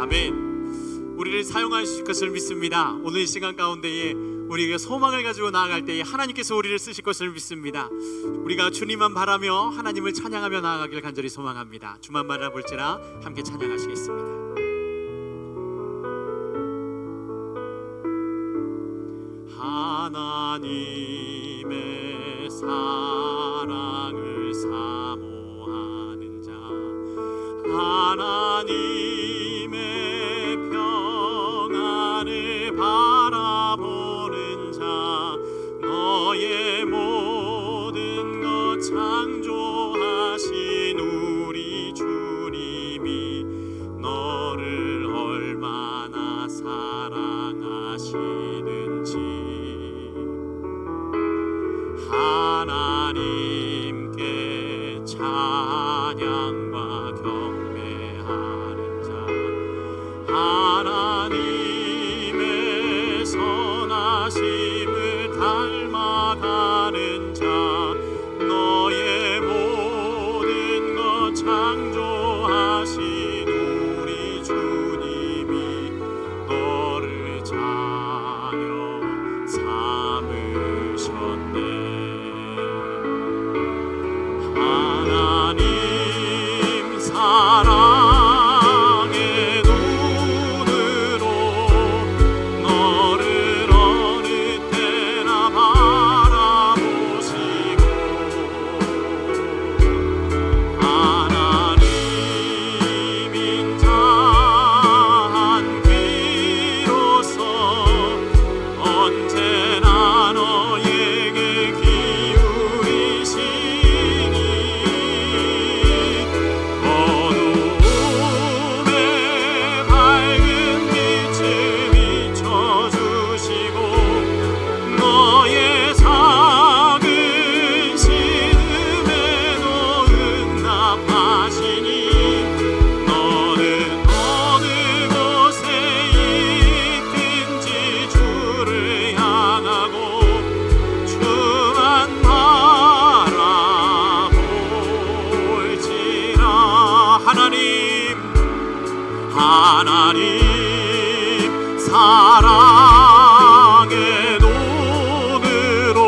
아멘. 우리를 사용하실 것을 믿습니다. 오늘 이 시간 가운데에 우리가 소망을 가지고 나아갈 때에 하나님께서 우리를 쓰실 것을 믿습니다. 우리가 주님만 바라며 하나님을 찬양하며 나아가길 간절히 소망합니다. 주만 바라볼지라 함께 찬양하시겠습니다. 하나님의 사랑을 사모하는 자, 하나님의 평안을 바라보는 자, 너의 모든 것 창조하신 우리 주님이 너를 얼마나 사랑하시는지 하나님께 찬양과 경배하는 자, 하나님의 선하심을 닮아가는 자, 너의 모든 것 창조하신 우리 주님이 너를 자녀 삼으셨네. 하나님 사랑의 눈으로 너를 어느 때나 바라보시고 하나님인 자 한 귀로서 언제나 너에게 기울이시니 어두움에 밝은 빛을 비춰주시고 너의 작은 신음에도 응답하시니 너는 어느 곳에 있든지 주를 향하고 주만 바라볼지라. 하나님 사랑의 눈으로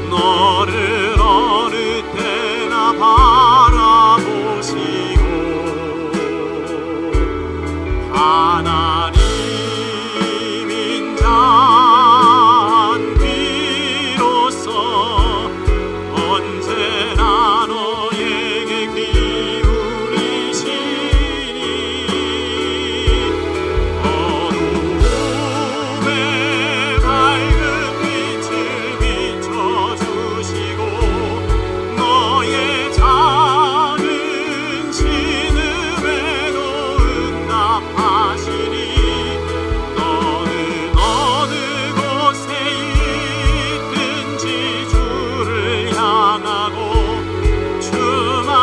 너를 어느 때나 바라보시고 하나님인 자 한 귀로서 언제나 너에게 기울이시니 어두움에 밝은 빛을 비춰주시고 너의 작은 신음에도 응답하시니 너는 어느 곳에 있든지 주를 향하고 주만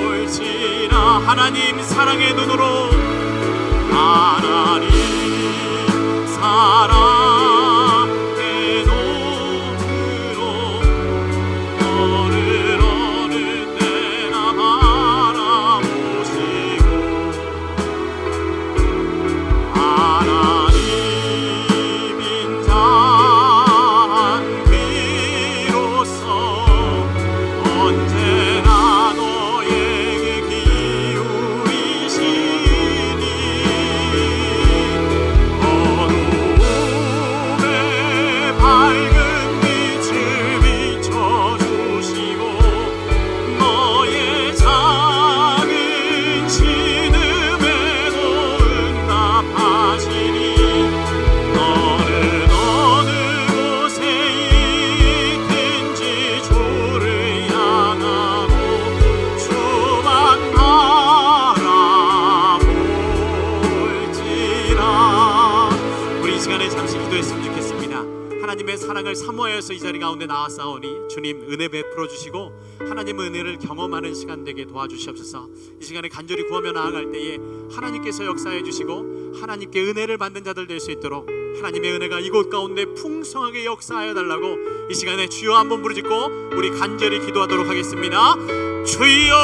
바라볼지라. 하나님 사랑의 눈으로 하나님 사랑의 눈으로 너를 어느 때나 바라보시고 하나님인 자 한 귀로서 언제나 너에게 기울이시니 어두움에 밝은 빛을 비춰주시고 너의 작은 신음에도 응답하시니 너는 어느 곳에 있든지 주를 향하고 주만 바라볼지라. 우리 이 시간에 잠시 기도했으면 좋겠습니다. 하나님의 사랑을 사모하여서 이 자리 가운데 나왔사오니 주님 은혜 베풀어 주시고 하나님의 은혜를 경험하는 시간 되게 도와주시옵소서. 이 시간에 간절히 구하며 나아갈 때에 하나님께서 역사해 주시고 하나님께 은혜를 받는 자들 될 수 있도록 하나님의 은혜가 이곳 가운데 풍성하게 역사하여 달라고 이 시간에 주여 한번 부르짖고 우리 간절히 기도하도록 하겠습니다. 주여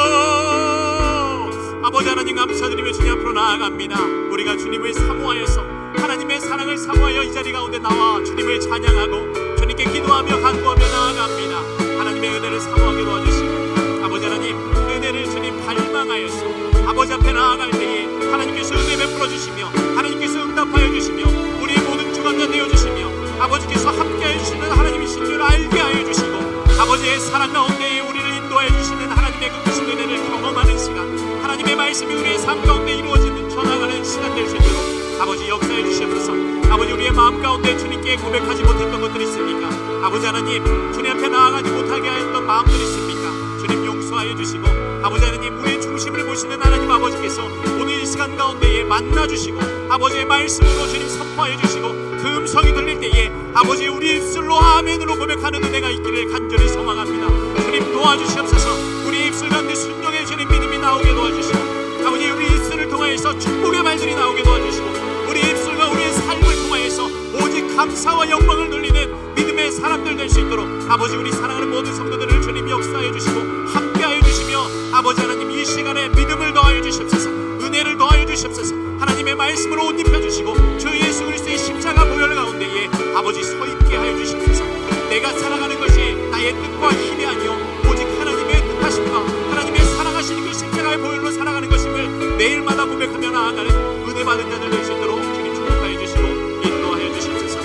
아버지 하나님 감사드리며 주님 앞으로 나아갑니다. 우리가 주님을 사모하여서 하나님의 사랑을 사모하여 이 자리 가운데 나와 주님을 찬양하고 주님께 기도하며 간구하며 나아갑니다. 하나님의 은혜를 사모하게 도와주시고 아버지 하나님 은혜를 주님 갈망하여서 아버지 앞에 나아갈 때에 하나님께서 은혜 베풀어 주시며 하나님께서 응답하여 주시며 우리의 모든 주관자 되어 주시며 아버지께서 함께하여 주시는 하나님이신 줄 알게 하여 주시고 아버지의 사랑 가운데 우리를 인도하여 주시는 하나님의 그 크신 은혜를 경험하는 시간, 하나님의 말씀이 우리의 삶 가운데 이루어지는 전화가는 시간 될 수 있도록 아버지 역사해 주시옵소서. 아버지 우리의 마음 가운데 주님께 고백하지 못했던 것들이 있습니까? 아버지 하나님 주님 앞에 나아가지 못하게 하였던 마음들이 있습니까? 주님 용서하여 주시고 아버지 하나님 우리의 중심을 보시는 하나님 아버지께서 오늘 이 시간 가운데에 만나주시고 아버지의 말씀으로 주님 선포하여 주시고 그 음성이 들릴 때에 아버지 우리 입술로 아멘으로 고백하는 은혜가 있기를 간절히 소망합니다. 주님 도와주시옵소서. 우리 입술 가운데 순종해 주님 믿음이 나오게 도와주시고 아버지 우리 입술을 통하여서 축복의 말들이 나오게 도와주시고 우리 입술과 우리의 삶을 통하여서 오직 감사와 영광을 돌리는 믿음의 사람들 될 수 있도록 아버지 우리 사랑하는 모든 성도들을 주님 역사해 주시고 함께하여 주시며 아버지 하나님 이 시간에 믿음을 더하여 주시옵소서. 은혜를 더하여 주시옵소서. 하나님의 말씀으로 옷 입혀주시고 주 예수 그리스도의 십자가 보혈 가운데에 아버지 서 있게 하여 주시옵소서. 내가 살아가는 것이 나의 뜻과 힘이 아니요 오직 하나님의 뜻하심과 하나님의 사랑하시는 그 십자가의 보혈로 살아가는 것임을 매일마다 고백하며 나아가는 은혜 받은 자들 될 수 있도록 주님 축복하여 주시고 인도하여 주시옵소서.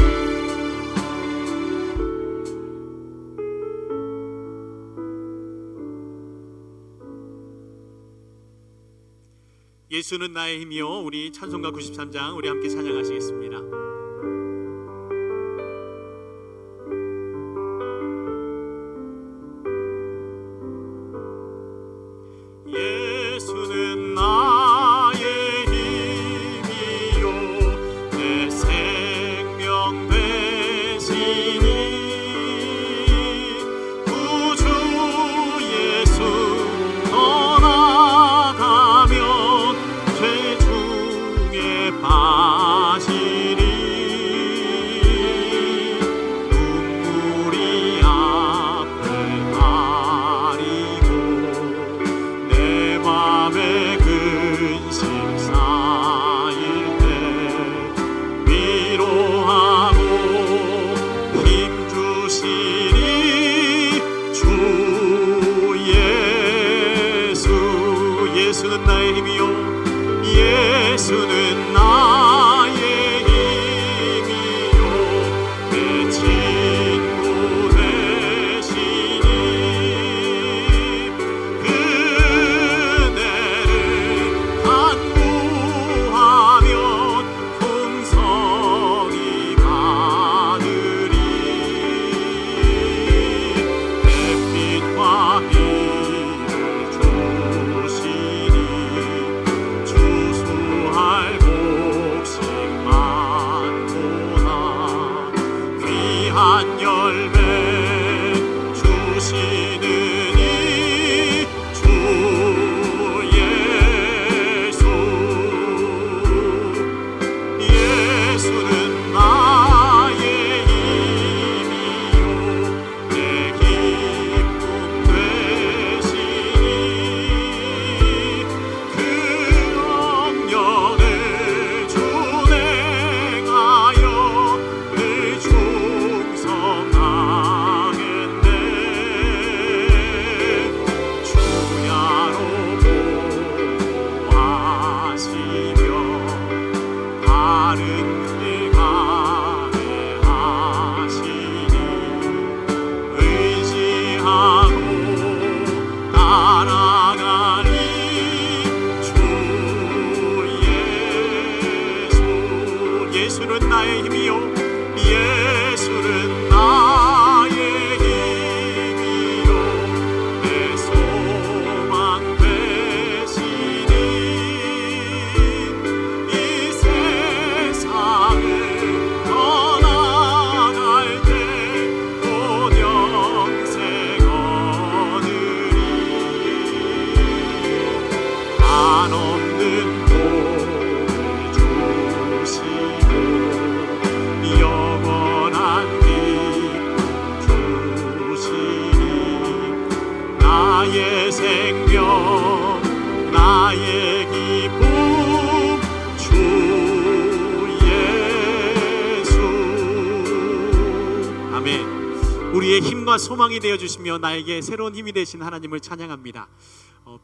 예수는 나의 힘이요. 우리 찬송가 93장 우리 함께 찬양하시겠습니다. 예수는 나의 힘이요 내 생명 되시니 구주 예수 떠나가면 죄 중에 빠지리 눈물이 앞을 가리고 내 맘에 근심 쌓일 때 위로하고 힘 주시니 주 예수. 예수는 나의 힘이요 예수는 나의 힘이요 내 친구 되시니 그 은혜를 간구하면 풍성히 받으리 햇빛과 비를 주시니 주수할 곡식 많구나 귀한 열매 주시느니 주 예수. 예수는 나의 힘이요 내 기쁨 되시니 그 영역을 준행하여 늘 충성하겠네. 주야로 보호하시며 바른 길 가게 하시니 의지하고 따라가리 주 예수. 예수는 나의 힘이요 예수는 나의 힘이요 내 소망 되시니 이 세상을 떠나갈 때 곧 영생 얻으리 한없는 복을 주시고 나의 기쁨 주 예수. 아멘. 우리의 힘과 소망이 되어주시며 나에게 새로운 힘이 되신 하나님을 찬양합니다.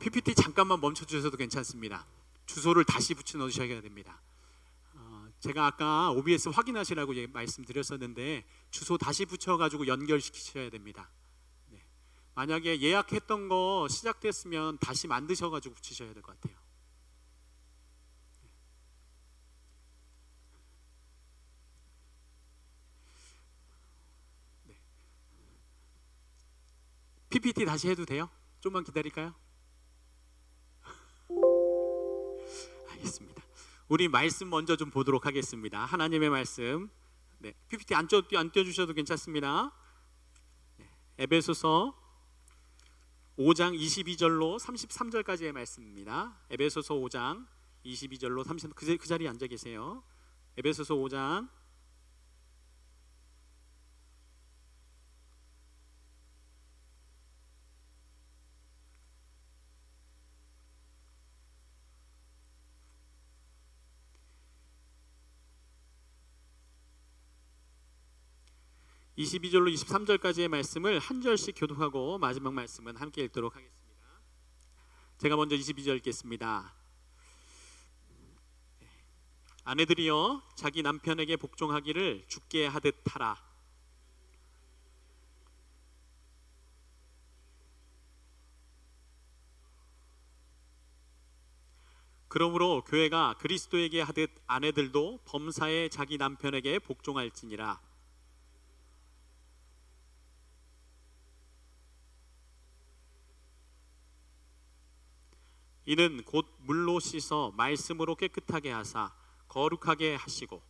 PPT 잠깐만 멈춰주셔도 괜찮습니다. 주소를 다시 붙여 넣으셔야 됩니다. 제가 아까 OBS 확인하시라고 말씀드렸었는데 주소 다시 붙여가지고 연결시키셔야 됩니다. 네. 만약에 예약했던 거 시작됐으면 다시 만드셔가지고 붙이셔야 될 것 같아요. 네. PPT 다시 해도 돼요? 좀만 기다릴까요? 알겠습니다. 우리 말씀 먼저 좀 보도록 하겠습니다. 하나님의 말씀. 네, PPT 안 띄워주셔도 괜찮습니다. 네, 에베소서 5장 22절로 33절까지의 말씀입니다. 에베소서 5장 22절로 30, 그 자리에 앉아 계세요. 에베소서 5장 22절로 23절까지의 말씀을 한 절씩 교독하고 마지막 말씀은 함께 읽도록 하겠습니다. 제가 먼저 22절 읽겠습니다. 아내들이여 자기 남편에게 복종하기를 주께 하듯 하라. 그러므로 교회가 그리스도에게 하듯 아내들도 범사에 자기 남편에게 복종할지니라. 이는 곧 물로 씻어 말씀으로 깨끗하게 하사 거룩하게 하시고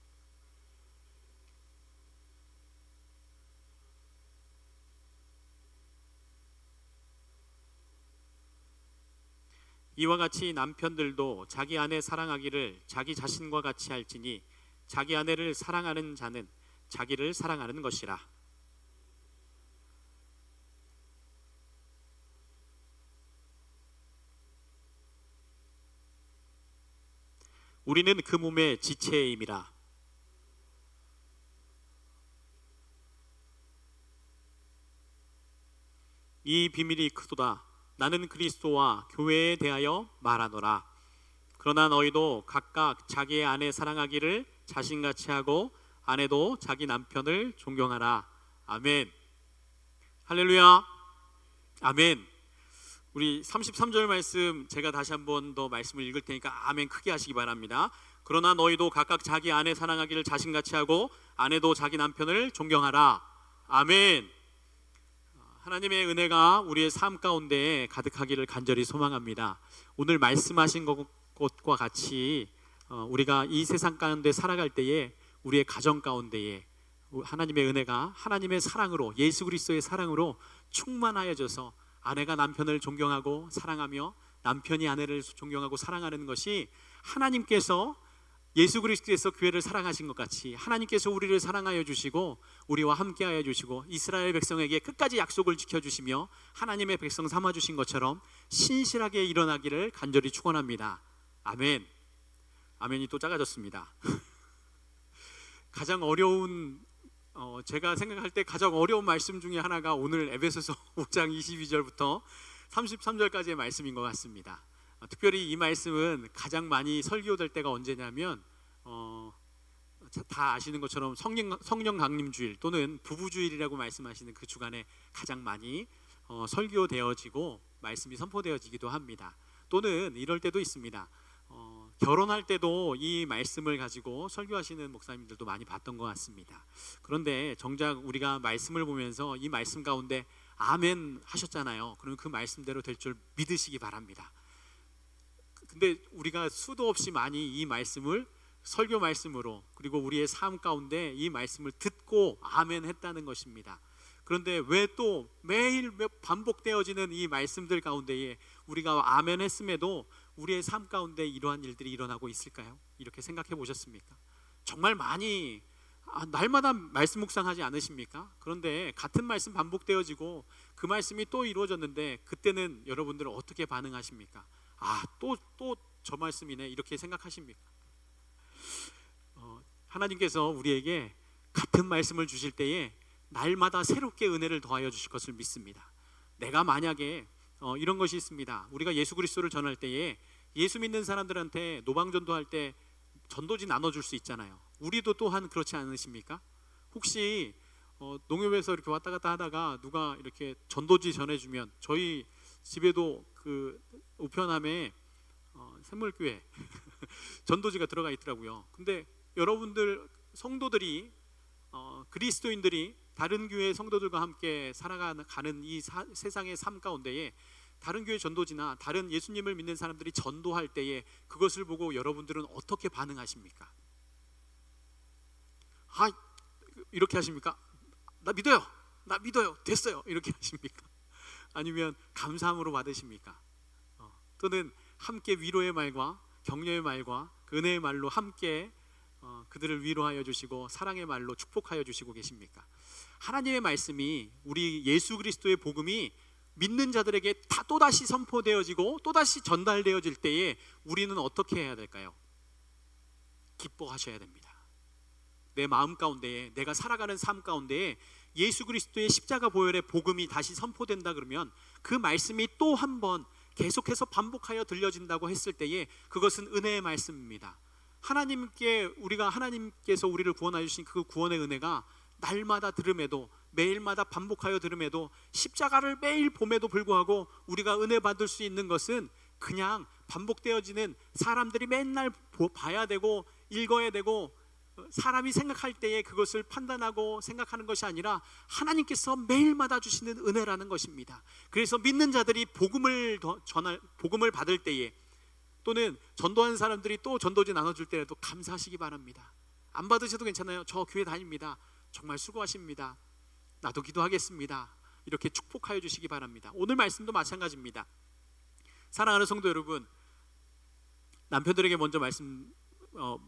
이와 같이 남편들도 자기 아내 사랑하기를 자기 자신과 같이 할지니 자기 아내를 사랑하는 자는 자기를 사랑하는 것이라. 우리는 그 몸의 지체임이라. 이 비밀이 크도다. 나는 그리스도와 교회에 대하여 말하노라. 그러나 너희도 각각 자기의 아내 사랑하기를 자신같이 하고 아내도 자기 남편을 존경하라. 아멘. 할렐루야. 아멘. 우리 33절 말씀 제가 다시 한 번 더 말씀을 읽을 테니까 아멘 크게 하시기 바랍니다. 그러나 너희도 각각 자기 아내 사랑하기를 자신같이 하고 아내도 자기 남편을 존경하라. 아멘. 하나님의 은혜가 우리의 삶 가운데 가득하기를 간절히 소망합니다. 오늘 말씀하신 것과 같이 우리가 이 세상 가운데 살아갈 때에 우리의 가정 가운데에 하나님의 은혜가 하나님의 사랑으로 예수 그리스도의 사랑으로 충만하여져서 아내가 남편을 존경하고 사랑하며 남편이 아내를 존경하고 사랑하는 것이 하나님께서 예수 그리스도에서 교회를 사랑하신 것 같이 하나님께서 우리를 사랑하여 주시고 우리와 함께하여 주시고 이스라엘 백성에게 끝까지 약속을 지켜주시며 하나님의 백성 삼아 주신 것처럼 신실하게 일어나기를 간절히 축원합니다. 아멘. 아멘이 또 작아졌습니다. 가장 어려운 제가 생각할 때 가장 어려운 말씀 중에 하나가 오늘 에베소서 5장 22절부터 33절까지의 말씀인 것 같습니다. 특별히 이 말씀은 가장 많이 설교될 때가 언제냐면 다 아시는 것처럼 성령 강림 주일 또는 부부 주일이라고 말씀하시는 그 주간에 가장 많이 설교되어지고 말씀이 선포되어지기도 합니다. 또는 이럴 때도 있습니다. 결혼할 때도 이 말씀을 가지고 설교하시는 목사님들도 많이 봤던 것 같습니다. 그런데 정작 우리가 말씀을 보면서 이 말씀 가운데 아멘 하셨잖아요. 그러면 그 말씀대로 될 줄 믿으시기 바랍니다. 근데 우리가 수도 없이 많이 이 말씀을 설교 말씀으로 그리고 우리의 삶 가운데 이 말씀을 듣고 아멘 했다는 것입니다. 그런데 왜 또 매일 반복되어지는 이 말씀들 가운데에 우리가 아멘 했음에도 우리의 삶 가운데 이러한 일들이 일어나고 있을까요? 이렇게 생각해 보셨습니까? 정말 많이 날마다 말씀 묵상하지 않으십니까? 그런데 같은 말씀 반복되어지고 그 말씀이 또 이루어졌는데 그때는 여러분들은 어떻게 반응하십니까? 또 저 말씀이네 이렇게 생각하십니까? 하나님께서 우리에게 같은 말씀을 주실 때에 날마다 새롭게 은혜를 더하여 주실 것을 믿습니다. 내가 만약에 이런 것이 있습니다. 우리가 예수 그리스도를 전할 때에 예수 믿는 사람들한테 노방전도할 때 전도지 나눠줄 수 있잖아요. 우리도 또한 그렇지 않으십니까? 혹시 농협에서 이렇게 왔다 갔다 하다가 누가 이렇게 전도지 전해주면, 저희 집에도 그 우편함에 샘물교회 전도지가 들어가 있더라고요. 근데 여러분들 성도들이 그리스도인들이 다른 교회 성도들과 함께 살아가는 이 세상의 삶 가운데에 다른 교회 전도지나 다른 예수님을 믿는 사람들이 전도할 때에 그것을 보고 여러분들은 어떻게 반응하십니까? 이렇게 하십니까? 나 믿어요, 됐어요, 이렇게 하십니까? 아니면 감사함으로 받으십니까? 또는 함께 위로의 말과 격려의 말과 은혜의 말로 함께 그들을 위로하여 주시고 사랑의 말로 축복하여 주시고 계십니까? 하나님의 말씀이, 우리 예수 그리스도의 복음이 믿는 자들에게 또다시 선포되어지고 또다시 전달되어질 때에 우리는 어떻게 해야 될까요? 기뻐하셔야 됩니다. 내 마음 가운데에, 내가 살아가는 삶 가운데에 예수 그리스도의 십자가 보혈의 복음이 다시 선포된다 그러면 그 말씀이 또 한 번 계속해서 반복하여 들려진다고 했을 때에 그것은 은혜의 말씀입니다. 하나님께서 우리를 구원하여 주신 그 구원의 은혜가 날마다 들음에도, 매일마다 반복하여 들음에도, 십자가를 매일 봄에도 불구하고 우리가 은혜 받을 수 있는 것은 그냥 반복되어지는, 사람들이 맨날 봐야 되고 읽어야 되고 사람이 생각할 때에 그것을 판단하고 생각하는 것이 아니라 하나님께서 매일마다 주시는 은혜라는 것입니다. 그래서 믿는 자들이 복음을 받을 때에, 또는 전도하는 사람들이 또 전도지 나눠줄 때라도 감사하시기 바랍니다. 안 받으셔도 괜찮아요. 저 교회 다닙니다. 정말 수고하십니다. 나도 기도하겠습니다. 이렇게 축복하여 주시기 바랍니다. 오늘 말씀도 마찬가지입니다. 사랑하는 성도 여러분, 남편들에게 먼저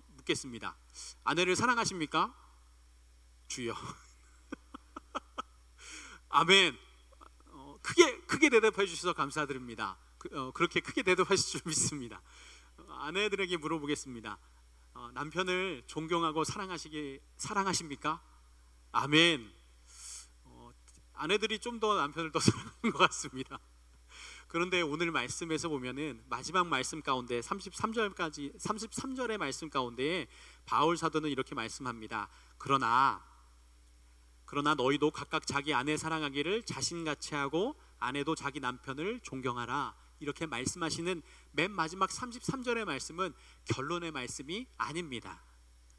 묻겠습니다. 아내를 사랑하십니까? 주여. 아멘. 크게 대답해 주셔서 감사드립니다. 그렇게 크게 대답하실 줄 믿습니다. 아내들에게 물어보겠습니다. 남편을 존경하고 사랑하십니까? 아멘. 아내들이 좀 더 남편을 더 사랑하는 것 같습니다. 그런데 오늘 말씀에서 보면은 마지막 말씀 가운데 33절의 말씀 가운데 바울 사도는 이렇게 말씀합니다. 그러나 너희도 각각 자기 아내 사랑하기를 자신같이 하고 아내도 자기 남편을 존경하라. 이렇게 말씀하시는 맨 마지막 33절의 말씀은 결론의 말씀이 아닙니다.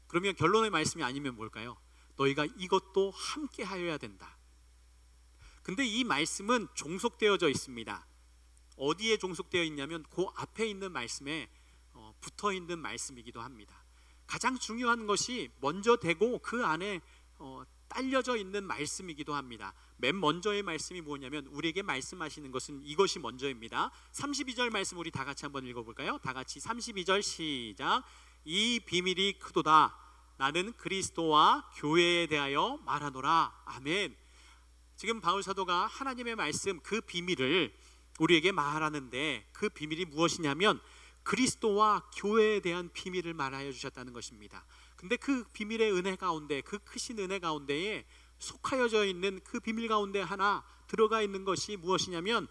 그러면 결론의 말씀이 아니면 뭘까요? 너희가 이것도 함께 하여야 된다. 근데 이 말씀은 종속되어져 있습니다. 어디에 종속되어 있냐면 그 앞에 있는 말씀에 붙어 있는 말씀이기도 합니다. 가장 중요한 것이 먼저 되고 그 안에 딸려져 있는 말씀이기도 합니다. 맨 먼저의 말씀이 뭐냐면 우리에게 말씀하시는 것은 이것이 먼저입니다. 32절 말씀 우리 다 같이 한번 읽어볼까요? 다 같이 32절 시작. 이 비밀이 크도다. 나는 그리스도와 교회에 대하여 말하노라. 아멘. 지금 바울 사도가 하나님의 말씀, 그 비밀을 우리에게 말하는데 그 비밀이 무엇이냐면 그리스도와 교회에 대한 비밀을 말하여 주셨다는 것입니다. 근데 그 비밀의 은혜 가운데, 그 크신 은혜 가운데에 속하여져 있는 그 비밀 가운데 하나 들어가 있는 것이 무엇이냐면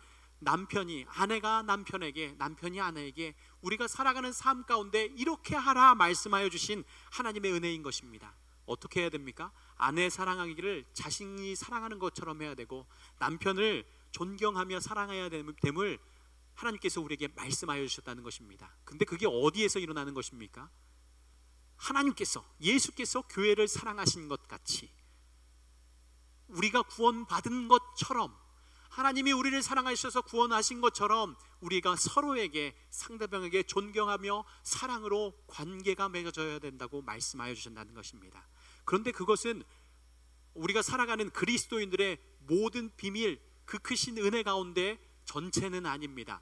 아내가 남편에게, 남편이 아내에게 우리가 살아가는 삶 가운데 이렇게 하라 말씀하여 주신 하나님의 은혜인 것입니다. 어떻게 해야 됩니까? 아내 사랑하기를 자신이 사랑하는 것처럼 해야 되고 남편을 존경하며 사랑해야 됨을 하나님께서 우리에게 말씀하여 주셨다는 것입니다. 근데 그게 어디에서 일어나는 것입니까? 하나님께서, 예수께서 교회를 사랑하신 것 같이 우리가 구원받은 것처럼, 하나님이 우리를 사랑하셔서 구원하신 것처럼 우리가 서로에게, 상대방에게 존경하며 사랑으로 관계가 맺어져야 된다고 말씀하여 주신다는 것입니다. 그런데 그것은 우리가 살아가는 그리스도인들의 모든 비밀, 그 크신 은혜 가운데 전체는 아닙니다.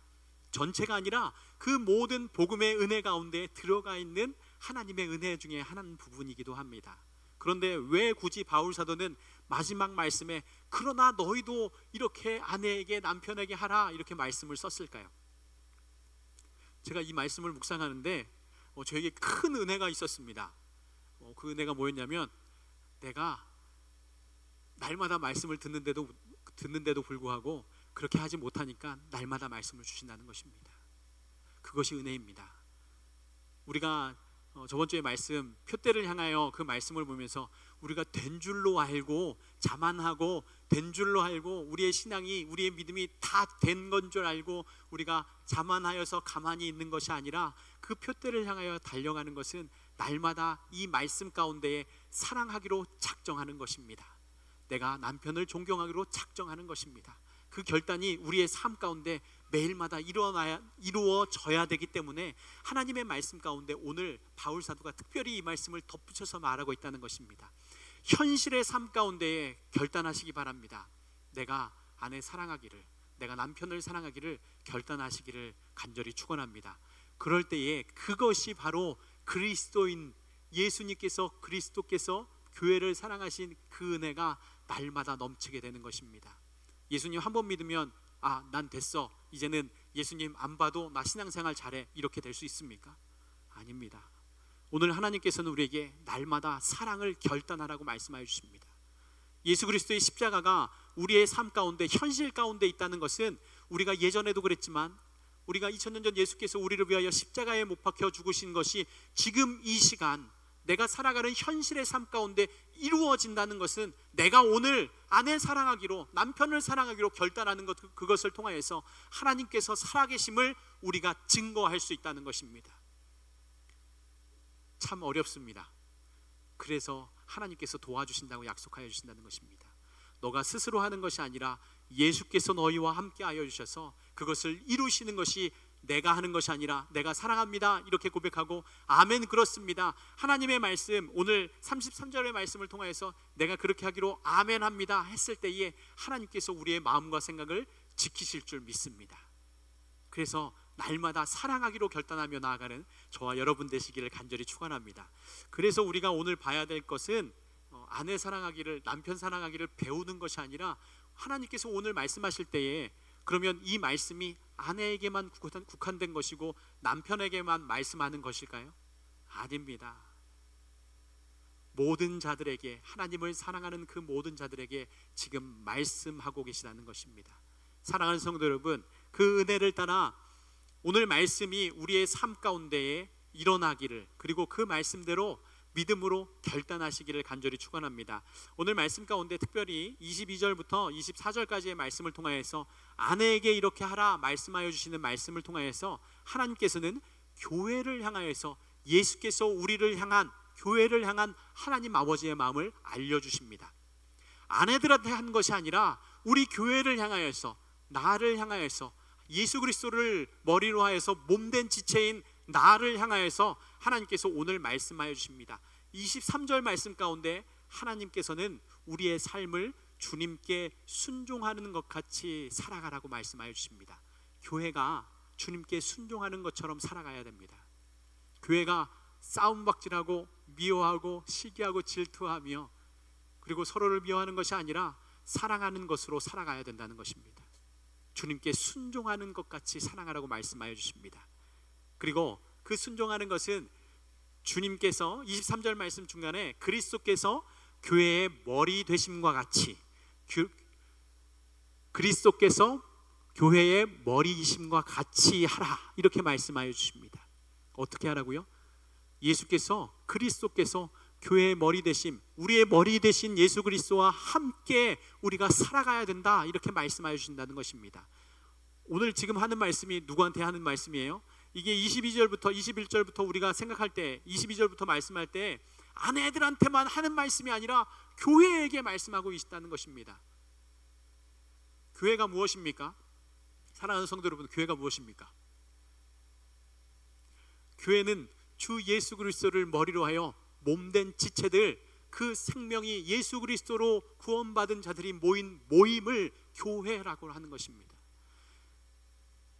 전체가 아니라 그 모든 복음의 은혜 가운데 들어가 있는 하나님의 은혜 중에 한 부분이기도 합니다. 그런데 왜 굳이 바울 사도는 마지막 말씀에 그러나 너희도 이렇게 아내에게, 남편에게 하라 이렇게 말씀을 썼을까요? 제가 이 말씀을 묵상하는데 저에게 큰 은혜가 있었습니다. 그 은혜가 뭐였냐면, 내가 날마다 말씀을 듣는데도 불구하고 그렇게 하지 못하니까 날마다 말씀을 주신다는 것입니다. 그것이 은혜입니다. 우리가 저번 주에 말씀 표대를 향하여 그 말씀을 보면서 우리가 된 줄로 알고 자만하고 된 줄로 알고 우리의 신앙이 우리의 믿음이 다 된 건 줄 알고 우리가 자만하여서 가만히 있는 것이 아니라 그 표대를 향하여 달려가는 것은 날마다 이 말씀 가운데에 사랑하기로 작정하는 것입니다. 내가 남편을 존경하기로 작정하는 것입니다. 그 결단이 우리의 삶 가운데 매일마다 이루어져야 되기 때문에 하나님의 말씀 가운데 오늘 바울 사도가 특별히 이 말씀을 덧붙여서 말하고 있다는 것입니다. 현실의 삶 가운데에 결단하시기 바랍니다. 내가 아내 사랑하기를, 내가 남편을 사랑하기를 결단하시기를 간절히 축원합니다. 그럴 때에 그것이 바로 그리스도인 그리스도께서 교회를 사랑하신 그 은혜가 날마다 넘치게 되는 것입니다. 예수님 한 번 믿으면 난 됐어, 이제는 예수님 안 봐도 나 신앙생활 잘해, 이렇게 될 수 있습니까? 아닙니다. 오늘 하나님께서는 우리에게 날마다 사랑을 결단하라고 말씀하여 주십니다. 예수 그리스도의 십자가가 우리의 삶 가운데, 현실 가운데 있다는 것은 우리가 예전에도 그랬지만 우리가 2000년 전 예수께서 우리를 위하여 십자가에 못 박혀 죽으신 것이 지금 이 시간 내가 살아가는 현실의 삶 가운데 이루어진다는 것은 내가 오늘 아내 사랑하기로, 남편을 사랑하기로 결단하는 것, 그것을 통하여서 하나님께서 살아계심을 우리가 증거할 수 있다는 것입니다. 참 어렵습니다. 그래서 하나님께서 도와주신다고 약속하여 주신다는 것입니다. 너가 스스로 하는 것이 아니라 예수께서 너희와 함께 하여 주셔서 그것을 이루시는 것이 내가 하는 것이 아니라 내가 사랑합니다, 이렇게 고백하고 아멘, 그렇습니다, 하나님의 말씀, 오늘 33절의 말씀을 통하여서 내가 그렇게 하기로 아멘 합니다 했을 때에 하나님께서 우리의 마음과 생각을 지키실 줄 믿습니다. 그래서 날마다 사랑하기로 결단하며 나아가는 저와 여러분 되시기를 간절히 축원합니다. 그래서 우리가 오늘 봐야 될 것은 아내 사랑하기를, 남편 사랑하기를 배우는 것이 아니라 하나님께서 오늘 말씀하실 때에 그러면 이 말씀이 아내에게만 국한된 것이고 남편에게만 말씀하는 것일까요? 아닙니다. 모든 자들에게, 하나님을 사랑하는 그 모든 자들에게 지금 말씀하고 계시다는 것입니다. 사랑하는 성도 여러분, 그 은혜를 따라 오늘 말씀이 우리의 삶 가운데에 일어나기를, 그리고 그 말씀대로 믿음으로 결단하시기를 간절히 축원합니다. 오늘 말씀 가운데 특별히 22절부터 24절까지의 말씀을 통하여서 아내에게 이렇게 하라 말씀하여 주시는 말씀을 통하여서 하나님께서는 교회를 향하여서 예수께서 우리를 향한, 교회를 향한 하나님 아버지의 마음을 알려주십니다. 아내들한테 한 것이 아니라 우리 교회를 향하여서, 나를 향하여서, 예수 그리스도를 머리로 하여서 몸된 지체인 나를 향하여서 하나님께서 오늘 말씀하여 주십니다. 23절 말씀 가운데 하나님께서는 우리의 삶을 주님께 순종하는 것 같이 살아가라고 말씀하여 주십니다. 교회가 주님께 순종하는 것처럼 살아가야 됩니다. 교회가 싸움박질하고 미워하고 시기하고 질투하며 그리고 서로를 미워하는 것이 아니라 사랑하는 것으로 살아가야 된다는 것입니다. 주님께 순종하는 것 같이 사랑하라고 말씀하여 주십니다. 그리고 그 순종하는 것은 주님께서 23절 말씀 중간에 그리스도께서 교회의 머리 되심과 같이, 그리스도께서 교회의 머리이심과 같이 하라, 이렇게 말씀하여 주십니다. 어떻게 하라고요? 예수께서, 그리스도께서 교회의 머리 되심, 우리의 머리 되신 예수 그리스도와 함께 우리가 살아가야 된다, 이렇게 말씀하여 주신다는 것입니다. 오늘 지금 하는 말씀이 누구한테 하는 말씀이에요? 이게 22절부터 21절부터 우리가 생각할 때, 22절부터 말씀할 때 아내들한테만 하는 말씀이 아니라 교회에게 말씀하고 있다는 것입니다. 교회가 무엇입니까? 사랑하는 성도 여러분, 교회가 무엇입니까? 교회는 주 예수 그리스도를 머리로 하여 몸된 지체들, 그 생명이 예수 그리스도로 구원받은 자들이 모인 모임을 교회라고 하는 것입니다.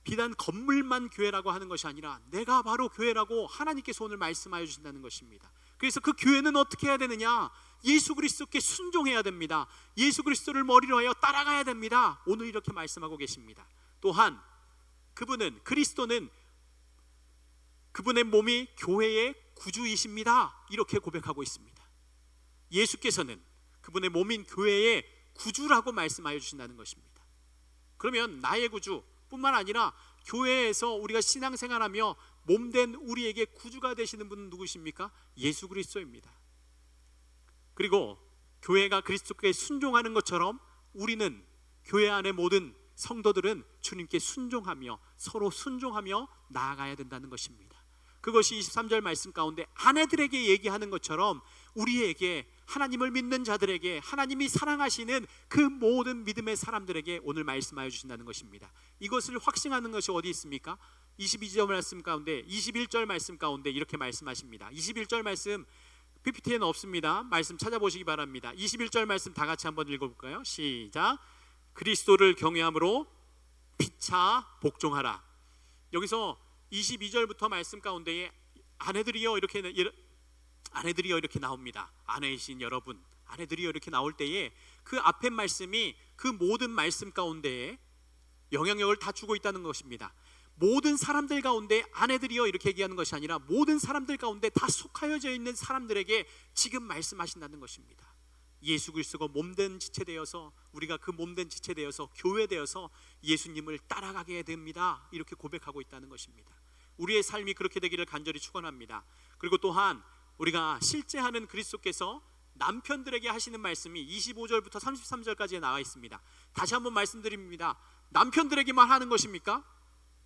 비단 건물만 교회라고 하는 것이 아니라 내가 바로 교회라고 하나님께서 오늘 말씀하여 주신다는 것입니다. 그래서 그 교회는 어떻게 해야 되느냐? 예수 그리스도께 순종해야 됩니다. 예수 그리스도를 머리로 하여 따라가야 됩니다. 오늘 이렇게 말씀하고 계십니다. 또한 그분은, 그리스도는 그분의 몸이 교회의 구주이십니다. 이렇게 고백하고 있습니다. 예수께서는 그분의 몸인 교회의 구주라고 말씀하여 주신다는 것입니다. 그러면 나의 구주 뿐만 아니라 교회에서 우리가 신앙생활하며 몸된 우리에게 구주가 되시는 분은 누구십니까? 예수 그리스도입니다. 그리고 교회가 그리스도께 순종하는 것처럼 우리는 교회 안의 모든 성도들은 주님께 순종하며 서로 순종하며 나아가야 된다는 것입니다. 그것이 23절 말씀 가운데 아내들에게 얘기하는 것처럼 우리에게, 하나님을 믿는 자들에게, 하나님이 사랑하시는 그 모든 믿음의 사람들에게 오늘 말씀하여 주신다는 것입니다. 이것을 확증하는 것이 어디 있습니까? 22절 말씀 가운데, 21절 말씀 가운데 이렇게 말씀하십니다. 21절 말씀 PPT에는 없습니다. 말씀 찾아보시기 바랍니다. 21절 말씀 다 같이 한번 읽어볼까요? 시작. 그리스도를 경외함으로 피차 복종하라. 여기서 22절부터 말씀 가운데에 아내들이여 이렇게 나옵니다. 아내이신 여러분, 아내들이여 이렇게 나올 때에 그 앞에 말씀이 그 모든 말씀 가운데에 영향력을 다 주고 있다는 것입니다. 모든 사람들 가운데 아내들이여 이렇게 얘기하는 것이 아니라 모든 사람들 가운데 다 속하여져 있는 사람들에게 지금 말씀하신다는 것입니다. 예수 그리스도가 몸된 지체 되어서, 우리가 그 몸된 지체 되어서 교회 되어서 예수님을 따라가게 됩니다. 이렇게 고백하고 있다는 것입니다. 우리의 삶이 그렇게 되기를 간절히 축원합니다. 그리고 또한 우리가 실제 하는 그리스도께서 남편들에게 하시는 말씀이 25절부터 33절까지에 나와 있습니다. 다시 한번 말씀드립니다. 남편들에게만 하는 것입니까?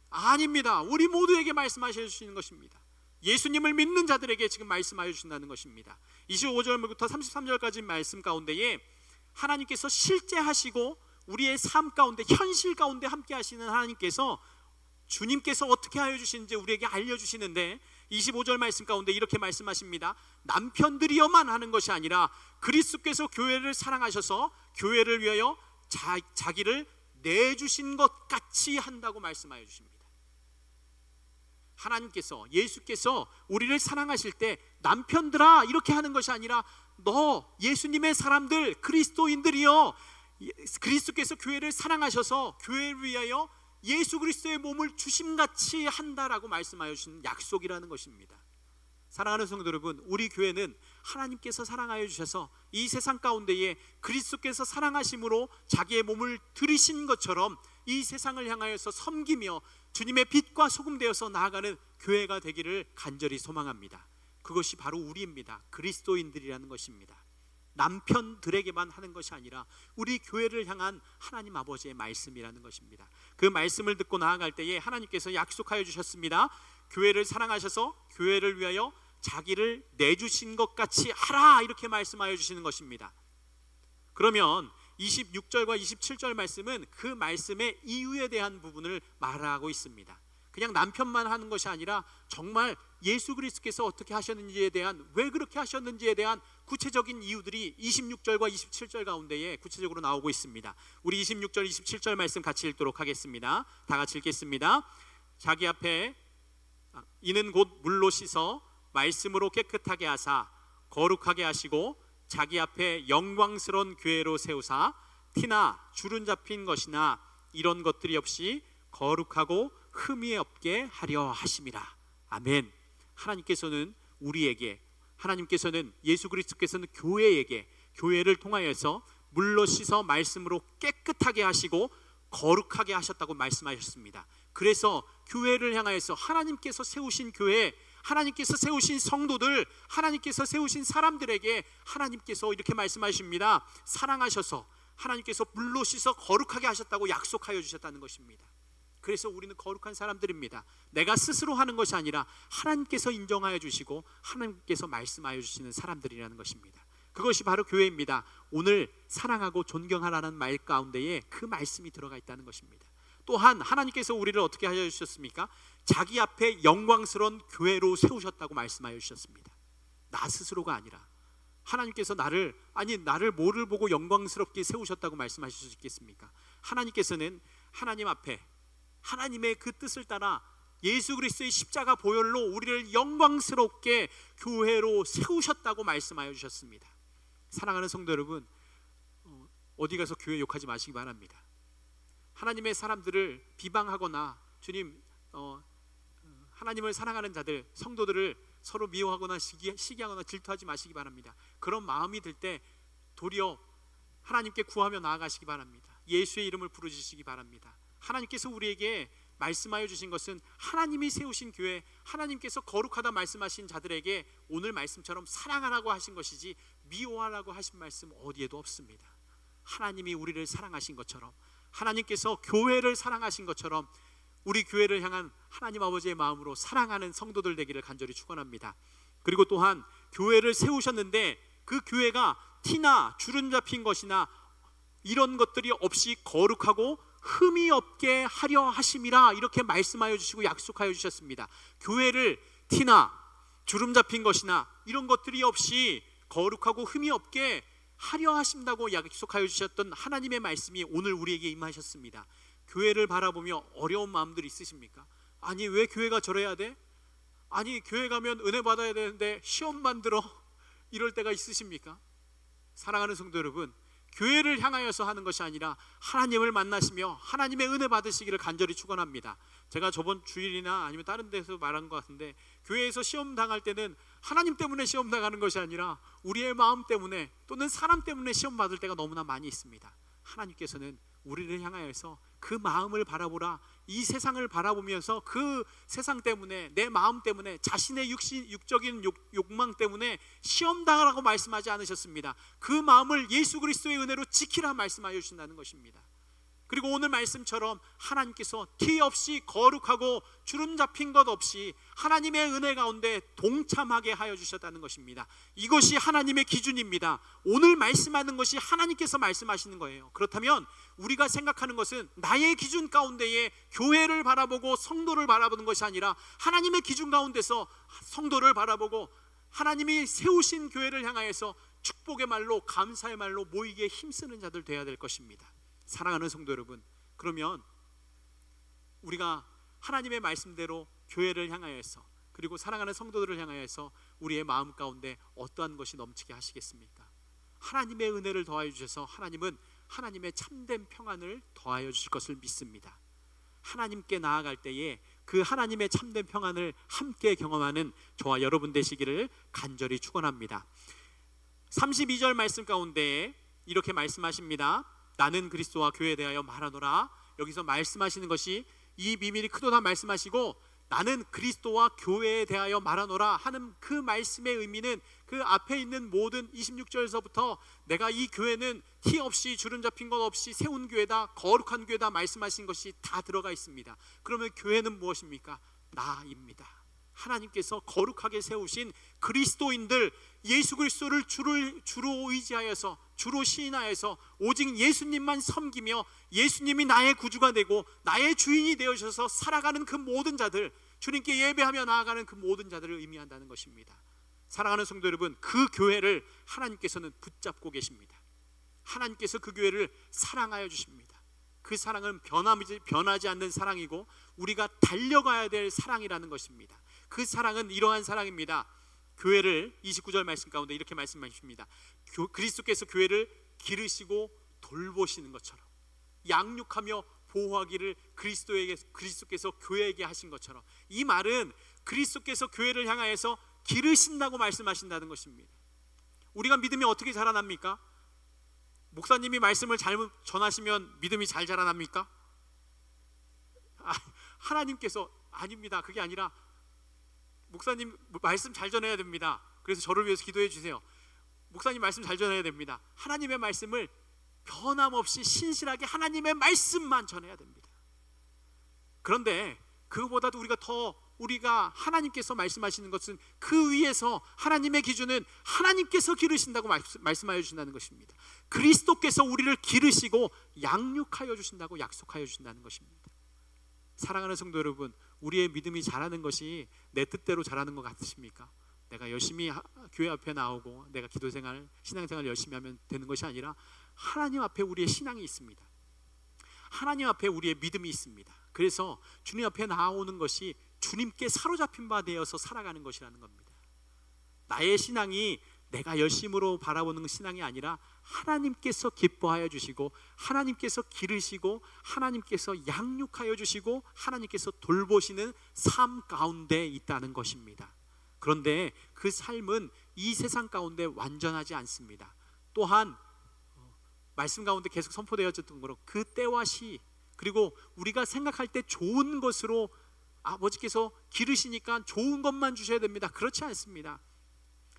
아닙니다. 우리 모두에게 말씀하셔 주시는 것입니다. 예수님을 믿는 자들에게 지금 말씀하여 주신다는 것입니다. 25절부터 33절까지 말씀 가운데에 하나님께서 실제 하시고 우리의 삶 가운데, 현실 가운데 함께 하시는 하나님께서, 주님께서 어떻게 하여 주시는지 우리에게 알려주시는데 25절 말씀 가운데 이렇게 말씀하십니다. 남편들이여만 하는 것이 아니라 그리스도께서 교회를 사랑하셔서 교회를 위하여 자기를 내주신 것 같이 한다고 말씀하여 주십니다. 하나님께서, 예수께서 우리를 사랑하실 때 남편들아 이렇게 하는 것이 아니라 너 예수님의 사람들, 그리스도인들이여, 그리스도께서 교회를 사랑하셔서 교회를 위하여 예수 그리스도의 몸을 주심같이 한다라고 말씀하여 주신 약속이라는 것입니다. 사랑하는 성도 여러분, 우리 교회는 하나님께서 사랑하여 주셔서 이 세상 가운데에 그리스도께서 사랑하심으로 자기의 몸을 들이신 것처럼 이 세상을 향하여서 섬기며 주님의 빛과 소금 되어서 나아가는 교회가 되기를 간절히 소망합니다. 그것이 바로 우리입니다. 그리스도인들이라는 것입니다. 남편들에게만 하는 것이 아니라 우리 교회를 향한 하나님 아버지의 말씀이라는 것입니다. 그 말씀을 듣고 나아갈 때에 하나님께서 약속하여 주셨습니다. 교회를 사랑하셔서 교회를 위하여 자기를 내주신 것 같이 하라, 이렇게 말씀하여 주시는 것입니다. 그러면 26절과 27절 말씀은 그 말씀의 이유에 대한 부분을 말하고 있습니다. 그냥 남편만 하는 것이 아니라 정말 예수 그리스도께서 어떻게 하셨는지에 대한, 왜 그렇게 하셨는지에 대한 구체적인 이유들이 26절과 27절 가운데에 구체적으로 나오고 있습니다. 우리 26절 27절 말씀 같이 읽도록 하겠습니다. 다 같이 읽겠습니다. 자기 앞에 이는 곧 물로 씻어 말씀으로 깨끗하게 하사 거룩하게 하시고 자기 앞에 영광스러운 교회로 세우사 티나 주름 잡힌 것이나 이런 것들이 없이 거룩하고 흠이 없게 하려 하심이라. 아멘. 하나님께서는 우리에게, 하나님께서는 예수 그리스도께서는 교회에게, 교회를 통하여서 물로 씻어 말씀으로 깨끗하게 하시고 거룩하게 하셨다고 말씀하셨습니다. 그래서 교회를 향하여서 하나님께서 세우신 교회, 하나님께서 세우신 성도들, 하나님께서 세우신 사람들에게 하나님께서 이렇게 말씀하십니다. 사랑하셔서 하나님께서 물로 씻어 거룩하게 하셨다고 약속하여 주셨다는 것입니다. 그래서 우리는 거룩한 사람들입니다. 내가 스스로 하는 것이 아니라 하나님께서 인정하여 주시고 하나님께서 말씀하여 주시는 사람들이라는 것입니다. 그것이 바로 교회입니다. 오늘 사랑하고 존경하라는 말 가운데에 그 말씀이 들어가 있다는 것입니다. 또한 하나님께서 우리를 어떻게 하여 주셨습니까? 자기 앞에 영광스러운 교회로 세우셨다고 말씀하여 주셨습니다. 나 스스로가 아니라 하나님께서 나를 뭐를 보고 영광스럽게 세우셨다고 말씀하실 수 있겠습니까? 하나님께서는 하나님 앞에 하나님의 그 뜻을 따라 예수 그리스도의 십자가 보혈로 우리를 영광스럽게 교회로 세우셨다고 말씀하여 주셨습니다. 사랑하는 성도 여러분, 어디 가서 교회 욕하지 마시기 바랍니다. 하나님의 사람들을 비방하거나 주님 하나님을 사랑하는 자들, 성도들을 서로 미워하거나 시기하거나 질투하지 마시기 바랍니다. 그런 마음이 들 때 도리어 하나님께 구하며 나아가시기 바랍니다. 예수의 이름을 부르짖으시기 바랍니다. 하나님께서 우리에게 말씀하여 주신 것은 하나님이 세우신 교회, 하나님께서 거룩하다 말씀하신 자들에게 오늘 말씀처럼 사랑하라고 하신 것이지 미워하라고 하신 말씀 어디에도 없습니다. 하나님이 우리를 사랑하신 것처럼, 하나님께서 교회를 사랑하신 것처럼 우리 교회를 향한 하나님 아버지의 마음으로 사랑하는 성도들 되기를 간절히 축원합니다. 그리고 또한 교회를 세우셨는데 그 교회가 티나 주름 잡힌 것이나 이런 것들이 없이 거룩하고 흠이 없게 하려 하심이라 이렇게 말씀하여 주시고 약속하여 주셨습니다. 교회를 티나 주름 잡힌 것이나 이런 것들이 없이 거룩하고 흠이 없게 하려 하신다고 약속하여 주셨던 하나님의 말씀이 오늘 우리에게 임하셨습니다. 교회를 바라보며 어려운 마음들 있으십니까? 아니 왜 교회가 저래야 돼? 아니 교회 가면 은혜 받아야 되는데 시험만 들어? 이럴 때가 있으십니까? 사랑하는 성도 여러분, 교회를 향하여서 하는 것이 아니라 하나님을 만나시며 하나님의 은혜 받으시기를 간절히 축원합니다. 제가 저번 주일이나 아니면 다른 데서 말한 것 같은데, 교회에서 시험 당할 때는 하나님 때문에 시험 당하는 것이 아니라 우리의 마음 때문에 또는 사람 때문에 시험 받을 때가 너무나 많이 있습니다. 하나님께서는 우리를 향하여서 그 마음을 바라보라, 이 세상을 바라보면서 그 세상 때문에, 내 마음 때문에, 자신의 육적인 욕망 때문에 시험 당하라고 말씀하지 않으셨습니다. 그 마음을 예수 그리스도의 은혜로 지키라 말씀하여 주신다는 것입니다. 그리고 오늘 말씀처럼 하나님께서 티 없이 거룩하고 주름 잡힌 것 없이 하나님의 은혜 가운데 동참하게 하여 주셨다는 것입니다. 이것이 하나님의 기준입니다. 오늘 말씀하는 것이 하나님께서 말씀하시는 거예요. 그렇다면 우리가 생각하는 것은 나의 기준 가운데에 교회를 바라보고 성도를 바라보는 것이 아니라 하나님의 기준 가운데서 성도를 바라보고 하나님이 세우신 교회를 향하여서 축복의 말로, 감사의 말로 모이기에 힘쓰는 자들 되어야 될 것입니다. 사랑하는 성도 여러분, 그러면 우리가 하나님의 말씀대로 교회를 향하여서, 그리고 사랑하는 성도들을 향하여서 우리의 마음 가운데 어떠한 것이 넘치게 하시겠습니까? 하나님의 은혜를 더하여 주셔서 하나님은 하나님의 참된 평안을 더하여 주실 것을 믿습니다. 하나님께 나아갈 때에 그 하나님의 참된 평안을 함께 경험하는 저와 여러분 되시기를 간절히 축원합니다. 32절 말씀 가운데 이렇게 말씀하십니다. 나는 그리스도와 교회에 대하여 말하노라. 여기서 말씀하시는 것이 이 비밀이 크도다 말씀하시고, 나는 그리스도와 교회에 대하여 말하노라 하는 그 말씀의 의미는 그 앞에 있는 모든 26절에서부터 내가 이 교회는 티 없이 주름 잡힌 것 없이 세운 교회다, 거룩한 교회다 말씀하신 것이 다 들어가 있습니다. 그러면 교회는 무엇입니까? 나입니다. 하나님께서 거룩하게 세우신 그리스도인들, 예수 그리스도를 주로 의지하여서, 주로 시인하여서 오직 예수님만 섬기며 예수님이 나의 구주가 되고 나의 주인이 되어셔서 살아가는 그 모든 자들, 주님께 예배하며 나아가는 그 모든 자들을 의미한다는 것입니다. 사랑하는 성도 여러분, 그 교회를 하나님께서는 붙잡고 계십니다. 하나님께서 그 교회를 사랑하여 주십니다. 그 사랑은 변하지 않는 사랑이고 우리가 달려가야 될 사랑이라는 것입니다. 그 사랑은 이러한 사랑입니다. 교회를 29절 말씀 가운데 이렇게 말씀하십니다. 그리스도께서 교회를 기르시고 돌보시는 것처럼, 양육하며 보호하기를 그리스도께서 교회에게 하신 것처럼, 이 말은 그리스도께서 교회를 향하여서 기르신다고 말씀하신다는 것입니다. 우리가 믿음이 어떻게 자라납니까? 목사님이 말씀을 잘못 전하시면 믿음이 잘 자라납니까? 하나님께서 아닙니다. 그게 아니라 목사님 말씀 잘 전해야 됩니다. 그래서 저를 위해서 기도해 주세요. 목사님 말씀 잘 전해야 됩니다. 하나님의 말씀을 변함없이 신실하게 하나님의 말씀만 전해야 됩니다. 그런데 그거보다도 우리가 하나님께서 말씀하시는 것은 그 위에서 하나님의 기준은 하나님께서 기르신다고 말씀하여 주신다는 것입니다. 그리스도께서 우리를 기르시고 양육하여 주신다고 약속하여 주신다는 것입니다. 사랑하는 성도 여러분, 우리의 믿음이 자라는 것이 내 뜻대로 자라는 것 같으십니까? 내가 열심히 교회 앞에 나오고 내가 기도생활, 신앙생활 열심히 하면 되는 것이 아니라 하나님 앞에 우리의 신앙이 있습니다. 하나님 앞에 우리의 믿음이 있습니다. 그래서 주님 앞에 나오는 것이 주님께 사로잡힌 바 되어서 살아가는 것이라는 겁니다. 나의 신앙이 내가 열심으로 바라보는 신앙이 아니라 하나님께서 기뻐하여 주시고, 하나님께서 기르시고, 하나님께서 양육하여 주시고, 하나님께서 돌보시는 삶 가운데 있다는 것입니다. 그런데 그 삶은 이 세상 가운데 완전하지 않습니다. 또한 말씀 가운데 계속 선포되어졌던 거로 그 때와 시, 그리고 우리가 생각할 때 좋은 것으로 아버지께서 기르시니까 좋은 것만 주셔야 됩니다. 그렇지 않습니다.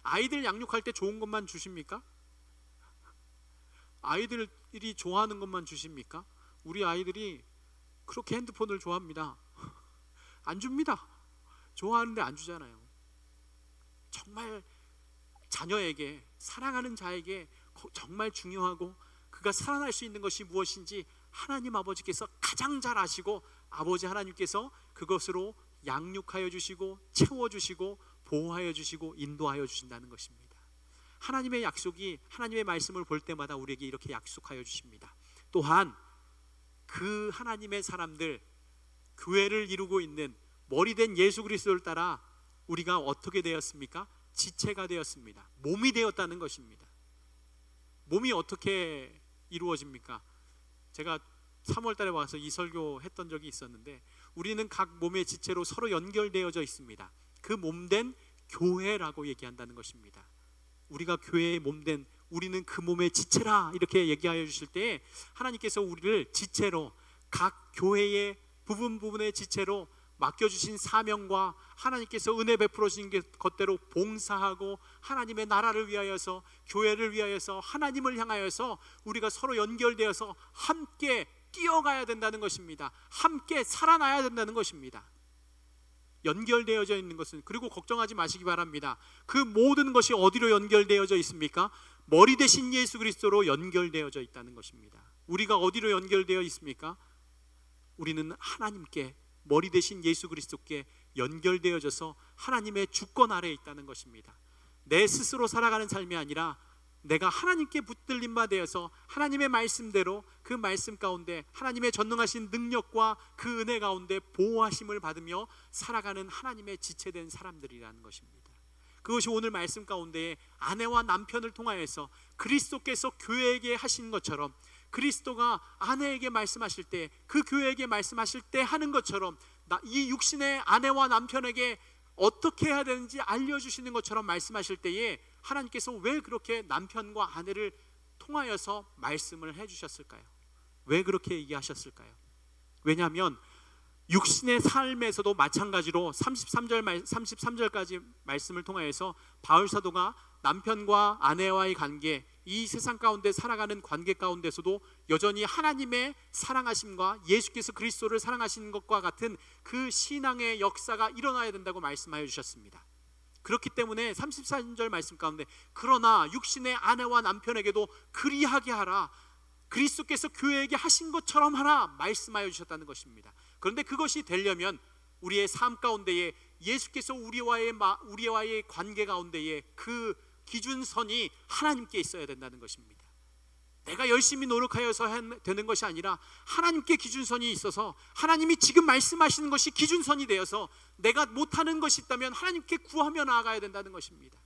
아이들 양육할 때 좋은 것만 주십니까? 아이들이 좋아하는 것만 주십니까? 우리 아이들이 그렇게 핸드폰을 좋아합니다. 안 줍니다. 좋아하는데 안 주잖아요. 정말 자녀에게, 사랑하는 자에게 정말 중요하고 그가 살아날 수 있는 것이 무엇인지 하나님 아버지께서 가장 잘 아시고, 아버지 하나님께서 그것으로 양육하여 주시고 채워주시고 보호하여 주시고 인도하여 주신다는 것입니다. 하나님의 약속이, 하나님의 말씀을 볼 때마다 우리에게 이렇게 약속하여 주십니다. 또한 그 하나님의 사람들, 교회를 이루고 있는 머리된 예수 그리스도를 따라 우리가 어떻게 되었습니까? 지체가 되었습니다. 몸이 되었다는 것입니다. 몸이 어떻게 이루어집니까? 제가 3월 달에 와서 이 설교 했던 적이 있었는데, 우리는 각 몸의 지체로 서로 연결되어져 있습니다. 그 몸된 교회라고 얘기한다는 것입니다. 우리가 교회의 몸된, 우리는 그 몸의 지체라, 이렇게 얘기하여 주실 때 하나님께서 우리를 지체로, 각 교회의 부분의 지체로 맡겨주신 사명과 하나님께서 은혜 베풀어 주신 것대로 봉사하고, 하나님의 나라를 위하여서, 교회를 위하여서, 하나님을 향하여서 우리가 서로 연결되어서 함께 뛰어가야 된다는 것입니다. 함께 살아나야 된다는 것입니다. 연결되어져 있는 것은, 그리고 걱정하지 마시기 바랍니다. 그 모든 것이 어디로 연결되어져 있습니까? 머리 대신 예수 그리스도로 연결되어져 있다는 것입니다. 우리가 어디로 연결되어 있습니까? 우리는 하나님께, 머리 대신 예수 그리스도께 연결되어져서 하나님의 주권 아래에 있다는 것입니다. 내 스스로 살아가는 삶이 아니라 내가 하나님께 붙들림 바 되어서 하나님의 말씀대로, 그 말씀 가운데 하나님의 전능하신 능력과 그 은혜 가운데 보호하심을 받으며 살아가는 하나님의 지체된 사람들이라는 것입니다. 그것이 오늘 말씀 가운데 아내와 남편을 통하여서 그리스도께서 교회에게 하신 것처럼, 그리스도가 아내에게 말씀하실 때, 그 교회에게 말씀하실 때 하는 것처럼, 이 육신의 아내와 남편에게 어떻게 해야 되는지 알려주시는 것처럼 말씀하실 때에 하나님께서 왜 그렇게 남편과 아내를 통하여서 말씀을 해주셨을까요? 왜 그렇게 얘기하셨을까요? 왜냐하면 육신의 삶에서도 마찬가지로 33절까지 말씀을 통하여서 바울 사도가 남편과 아내와의 관계, 이 세상 가운데 살아가는 관계 가운데서도 여전히 하나님의 사랑하심과 예수께서 그리스도를 사랑하시는 것과 같은 그 신앙의 역사가 일어나야 된다고 말씀하여 주셨습니다. 그렇기 때문에 34절 말씀 가운데 그러나 육신의 아내와 남편에게도 그리하게 하라, 그리스도께서 교회에게 하신 것처럼 하라 말씀하여 주셨다는 것입니다. 그런데 그것이 되려면 우리의 삶 가운데에 예수께서 우리와의 관계 가운데에 그 기준선이 하나님께 있어야 된다는 것입니다. 내가 열심히 노력하여서 되는 것이 아니라 하나님께 기준선이 있어서, 하나님이 지금 말씀하시는 것이 기준선이 되어서 내가 못하는 것이 있다면 하나님께 구하며 나아가야 된다는 것입니다.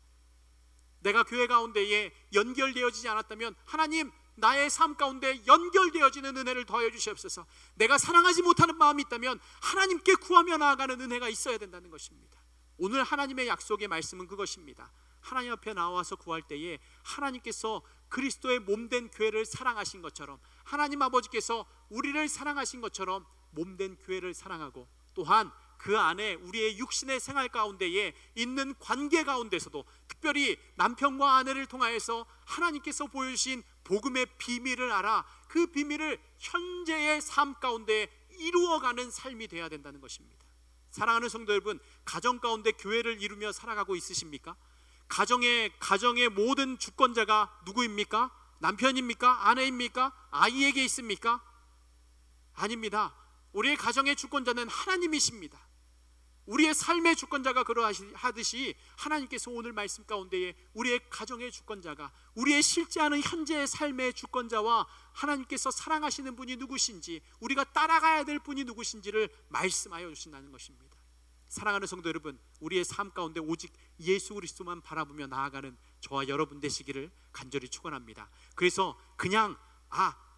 내가 교회 가운데에 연결되어지지 않았다면 하나님, 나의 삶 가운데 연결되어지는 은혜를 더해 주시옵소서. 내가 사랑하지 못하는 마음이 있다면 하나님께 구하며 나아가는 은혜가 있어야 된다는 것입니다. 오늘 하나님의 약속의 말씀은 그것입니다. 하나님 앞에 나와서 구할 때에 하나님께서 그리스도의 몸된 교회를 사랑하신 것처럼, 하나님 아버지께서 우리를 사랑하신 것처럼 몸된 교회를 사랑하고, 또한 그 안에 우리의 육신의 생활 가운데에 있는 관계 가운데서도 특별히 남편과 아내를 통하여서 하나님께서 보여주신 복음의 비밀을 알아 그 비밀을 현재의 삶 가운데 이루어가는 삶이 되어야 된다는 것입니다. 사랑하는 성도 여러분, 가정 가운데 교회를 이루며 살아가고 있으십니까? 가정의 모든 주권자가 누구입니까? 남편입니까? 아내입니까? 아이에게 있습니까? 아닙니다. 우리의 가정의 주권자는 하나님이십니다. 우리의 삶의 주권자가 그러하듯이 하나님께서 오늘 말씀 가운데에 우리의 가정의 주권자가, 우리의 실제하는 현재의 삶의 주권자와 하나님께서 사랑하시는 분이 누구신지, 우리가 따라가야 될 분이 누구신지를 말씀하여 주신다는 것입니다. 사랑하는 성도 여러분, 우리의 삶 가운데 오직 예수 그리스도만 바라보며 나아가는 저와 여러분 되시기를 간절히 축원합니다. 그래서 그냥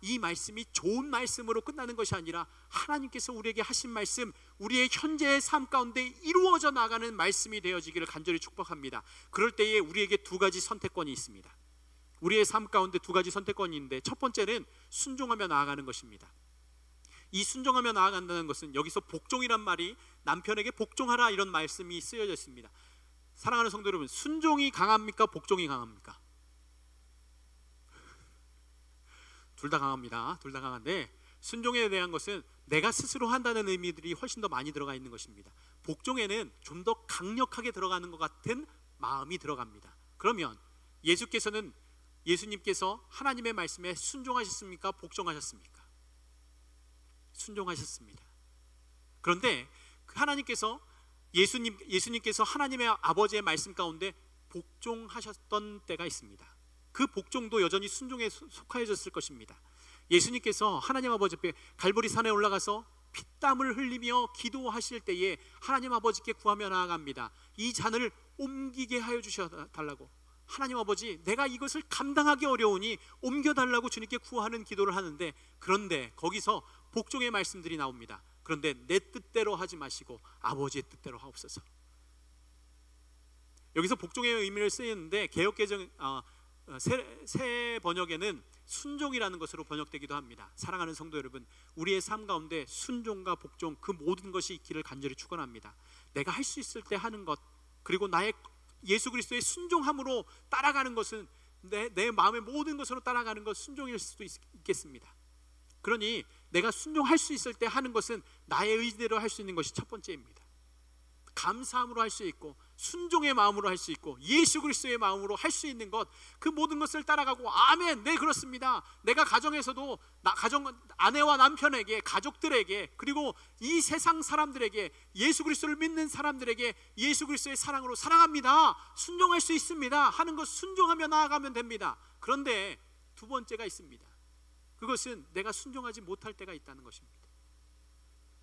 이 말씀이 좋은 말씀으로 끝나는 것이 아니라 하나님께서 우리에게 하신 말씀, 우리의 현재의 삶 가운데 이루어져 나가는 말씀이 되어지기를 간절히 축복합니다. 그럴 때에 우리에게 두 가지 선택권이 있습니다. 우리의 삶 가운데 두 가지 선택권이 있는데, 첫 번째는 순종하며 나아가는 것입니다. 이 순종하며 나아간다는 것은 여기서 복종이란 말이 남편에게 복종하라 이런 말씀이 쓰여져 있습니다. 사랑하는 성도 여러분, 순종이 강합니까? 복종이 강합니까? 둘 다 강합니다. 둘 다 강한데, 순종에 대한 것은 내가 스스로 한다는 의미들이 훨씬 더 많이 들어가 있는 것입니다. 복종에는 좀 더 강력하게 들어가는 것 같은 마음이 들어갑니다. 그러면 예수님께서 하나님의 말씀에 순종하셨습니까? 복종하셨습니까? 순종하셨습니다. 그런데 예수님께서 하나님의 아버지의 말씀 가운데 복종하셨던 때가 있습니다. 그 복종도 여전히 순종에 속하여졌을 것입니다. 예수님께서 하나님 아버지 앞에 갈보리 산에 올라가서 피땀을 흘리며 기도하실 때에 하나님 아버지께 구하며 나아갑니다. 이 잔을 옮기게 하여 주셔달라고. 하나님 아버지, 내가 이것을 감당하기 어려우니 옮겨달라고 주님께 구하는 기도를 하는데, 그런데 거기서 복종의 말씀들이 나옵니다. 그런데 내 뜻대로 하지 마시고 아버지의 뜻대로 하옵소서. 여기서 복종의 의미를 쓰이는데 개역개정 새 번역에는 순종이라는 것으로 번역되기도 합니다. 사랑하는 성도 여러분, 우리의 삶 가운데 순종과 복종, 그 모든 것이 있기를 간절히 축원합니다. 내가 할 수 있을 때 하는 것, 그리고 나의 예수 그리스도의 순종함으로 따라가는 것은 내 마음의 모든 것으로 따라가는 것, 순종일 수도 있겠습니다. 그러니 내가 순종할 수 있을 때 하는 것은 나의 의지대로 할 수 있는 것이 첫 번째입니다. 감사함으로 할 수 있고, 순종의 마음으로 할 수 있고, 예수 그리스도의 마음으로 할 수 있는 것, 그 모든 것을 따라가고, 아멘, 네 그렇습니다. 내가 가정에서도 아내와 남편에게, 가족들에게, 그리고 이 세상 사람들에게, 예수 그리스도를 믿는 사람들에게 예수 그리스도의 사랑으로 사랑합니다, 순종할 수 있습니다 하는 것, 순종하며 나아가면 됩니다. 그런데 두 번째가 있습니다. 그것은 내가 순종하지 못할 때가 있다는 것입니다.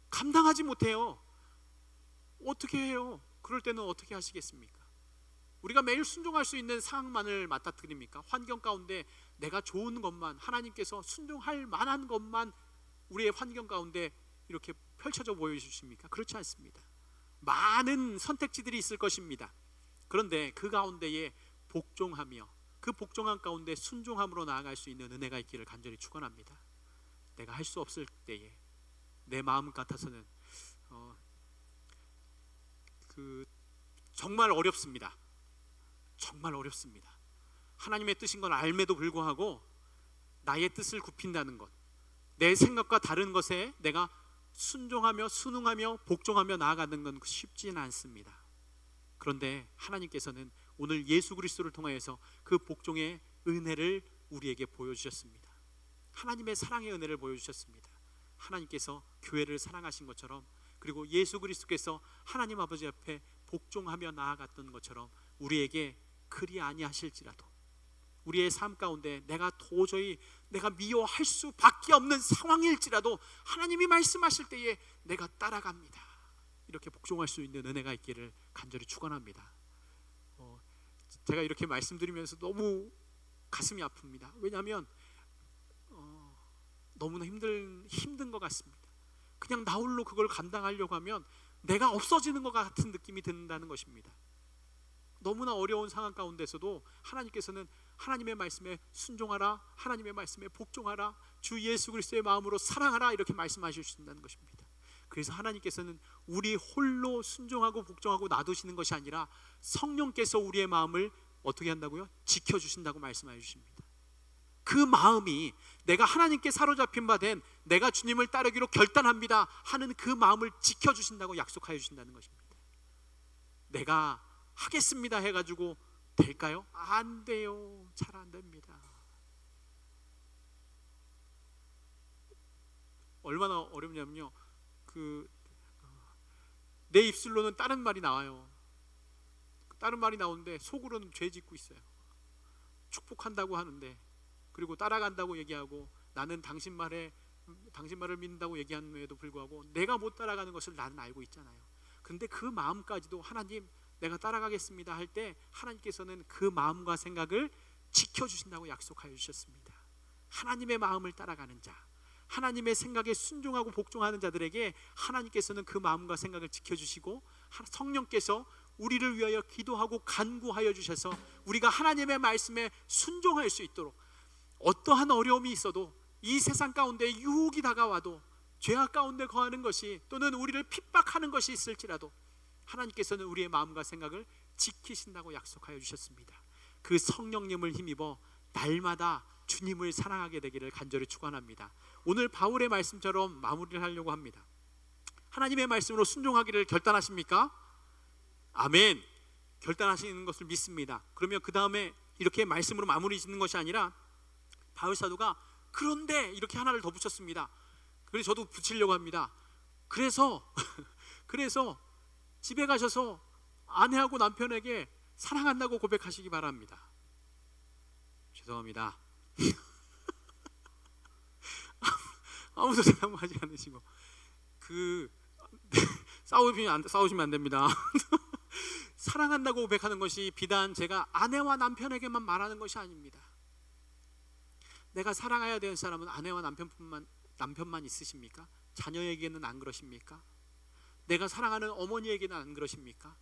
감당하지 못해요. 어떻게 해요? 그럴 때는 어떻게 하시겠습니까? 우리가 매일 순종할 수 있는 상황만을 맡아드립니까? 환경 가운데 내가 좋은 것만, 하나님께서 순종할 만한 것만 우리의 환경 가운데 이렇게 펼쳐져 보여주십니까? 그렇지 않습니다. 많은 선택지들이 있을 것입니다. 그런데 그 가운데에 복종하며, 그 복종한 가운데 순종함으로 나아갈 수 있는 은혜가 있기를 간절히 축원합니다. 내가 할 수 없을 때에 내 마음 같아서는 정말 어렵습니다. 정말 어렵습니다. 하나님의 뜻인 건 알매도 불구하고 나의 뜻을 굽힌다는 것, 내 생각과 다른 것에 내가 순종하며 순응하며 복종하며 나아가는 건 쉽지는 않습니다. 그런데 하나님께서는 오늘 예수 그리스도를 통하여서 그 복종의 은혜를 우리에게 보여주셨습니다. 하나님의 사랑의 은혜를 보여주셨습니다. 하나님께서 교회를 사랑하신 것처럼, 그리고 예수 그리스도께서 하나님 아버지 앞에 복종하며 나아갔던 것처럼 우리에게 그리 아니하실지라도, 우리의 삶 가운데 내가 미워할 수밖에 없는 상황일지라도 하나님이 말씀하실 때에 내가 따라갑니다, 이렇게 복종할 수 있는 은혜가 있기를 간절히 축원합니다. 제가 이렇게 말씀드리면서 너무 가슴이 아픕니다. 왜냐하면 너무나 힘든 것 같습니다. 그냥 나 홀로 그걸 감당하려고 하면 내가 없어지는 것 같은 느낌이 든다는 것입니다. 너무나 어려운 상황 가운데서도 하나님께서는 하나님의 말씀에 순종하라, 하나님의 말씀에 복종하라, 주 예수 그리스도의 마음으로 사랑하라, 이렇게 말씀하셔주신다는 것입니다. 그래서 하나님께서는 우리 홀로 순종하고 복종하고 놔두시는 것이 아니라 성령께서 우리의 마음을 어떻게 한다고요? 지켜주신다고 말씀해 주십니다. 그 마음이, 내가 하나님께 사로잡힌 바 된, 내가 주님을 따르기로 결단합니다 하는 그 마음을 지켜주신다고 약속하여 주신다는 것입니다. 내가 하겠습니다 해가지고 될까요? 안 돼요. 잘 안 됩니다. 얼마나 어렵냐면요, 내 입술로는 다른 말이 나와요. 다른 말이 나오는데 속으로는 죄 짓고 있어요. 축복한다고 하는데, 그리고 따라간다고 얘기하고, 나는 당신 말을 믿는다고 얘기하는 데에도 불구하고 내가 못 따라가는 것을 나는 알고 있잖아요. 근데 그 마음까지도 하나님 내가 따라가겠습니다 할 때 하나님께서는 그 마음과 생각을 지켜주신다고 약속하여 주셨습니다. 하나님의 마음을 따라가는 자, 하나님의 생각에 순종하고 복종하는 자들에게 하나님께서는 그 마음과 생각을 지켜주시고 성령께서 우리를 위하여 기도하고 간구하여 주셔서 우리가 하나님의 말씀에 순종할 수 있도록, 어떠한 어려움이 있어도 이 세상 가운데 유혹이 다가와도 죄악 가운데 거하는 것이 또는 우리를 핍박하는 것이 있을지라도 하나님께서는 우리의 마음과 생각을 지키신다고 약속하여 주셨습니다. 그 성령님을 힘입어 날마다 주님을 사랑하게 되기를 간절히 축원합니다. 오늘 바울의 말씀처럼 마무리를 하려고 합니다. 하나님의 말씀으로 순종하기를 결단하십니까? 아멘. 결단하시는 것을 믿습니다. 그러면 그 다음에 이렇게 말씀으로 마무리 짓는 것이 아니라 바울 사도가 그런데 이렇게 하나를 더 붙였습니다. 그래서 저도 붙이려고 합니다. 그래서 집에 가셔서 아내하고 남편에게 사랑한다고 고백하시기 바랍니다. 죄송합니다. 아무도 대답하지 않으시고 싸우시면 안 됩니다. 사랑한다고 고백하는 것이 비단 제가 아내와 남편에게만 말하는 것이 아닙니다. 내가 사랑해야 되는 사람은 아내와 남편만 있으십니까? 자녀에게는 안 그러십니까? 내가 사랑하는 어머니에게는 안 그러십니까?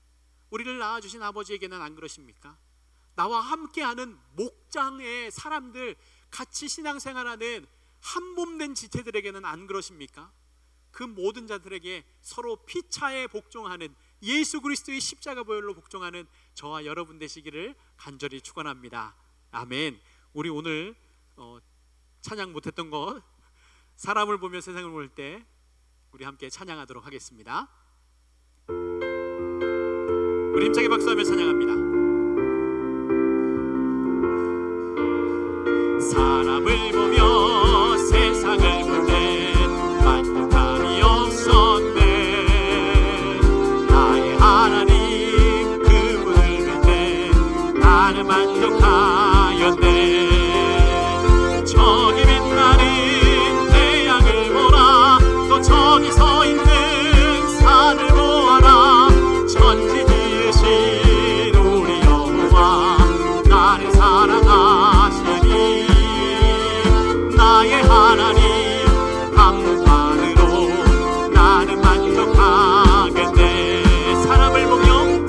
우리를 낳아주신 아버지에게는 안 그러십니까? 나와 함께하는 목장의 사람들, 같이 신앙생활하는 한몸된 지체들에게는 안 그러십니까? 그 모든 자들에게 서로 피차에 복종하는, 예수 그리스도의 십자가 보혈로 복종하는 저와 여러분 되시기를 간절히 축원합니다. 아멘. 우리 오늘 찬양 못했던 것, 사람을 보며 세상을 볼 때 우리 함께 찬양하도록 하겠습니다. 우리 힘차게 박수하며 찬양합니다. 사람을 보며 세상을 볼 때 만족함이 없었네. 나의 하나님 그분을 볼 때 나는 만족하였네. 저기 빛나는 태양을 보라, 또 저기 서 있는 산을 보아라. 천지 지으신 우리 여호와 나를 사랑하시니 나의 하나님 한무만으로 나는 만족하겠네. 사람을 보며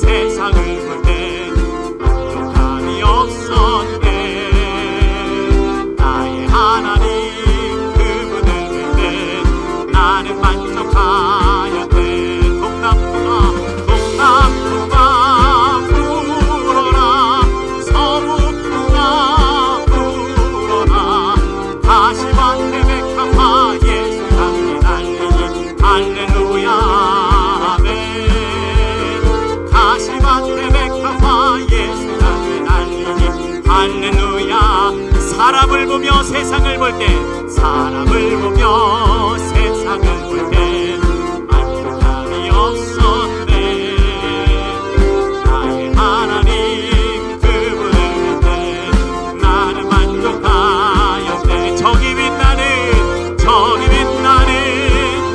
세상을 볼 때 만족함이 없었네. 나의 하나님 그분을 볼 때 나는 만족하였네. 동남풍아 불어라, 서북풍아 불어라. 가시밭에 백합화 예수 향기 날리니 할렐루야 아멘. 가시밭에 백합화 예수 향기 날리니 할렐루야. 사람을 보며 세상을 볼 때 만족함이 없었네. 나의 하나님 그분을 볼 때 나는 만족하였네. 저기 빛나는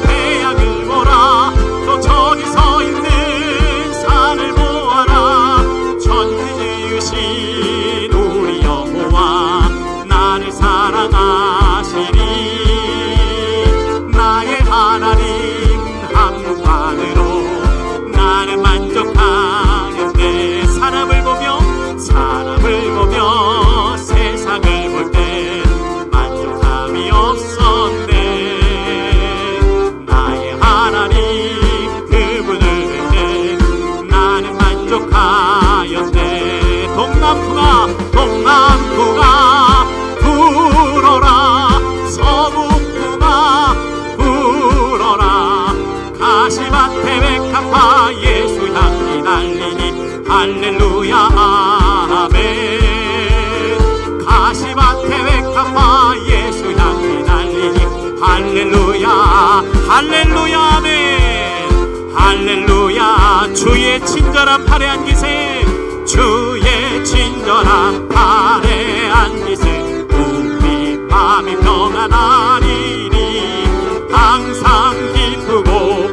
태양을 보라, 또 저기 서 있는 산을 보아라. 천지 지으신 우리 여호와 나를 사랑하시니 나의 하나님 한무만으로 나는 만족하겠네. 사람을 보며 세상을 볼 때 만족함이 없었네. 나의 하나님 그분을 볼 때 나는 만족하였네. 동남풍아 불어라, 서북풍아 불어라. 가시밭에 백합화 예수 향기 날리니 할렐루야 아멘. 가시밭에 백합화 예수 향기 날리니 할렐루야 할렐루야 아멘. 할렐루야. 주의 친절한 팔에 안기세, 주의 친절한 팔에 안기세. 우리 마음이 평안하리니 항상 기쁘고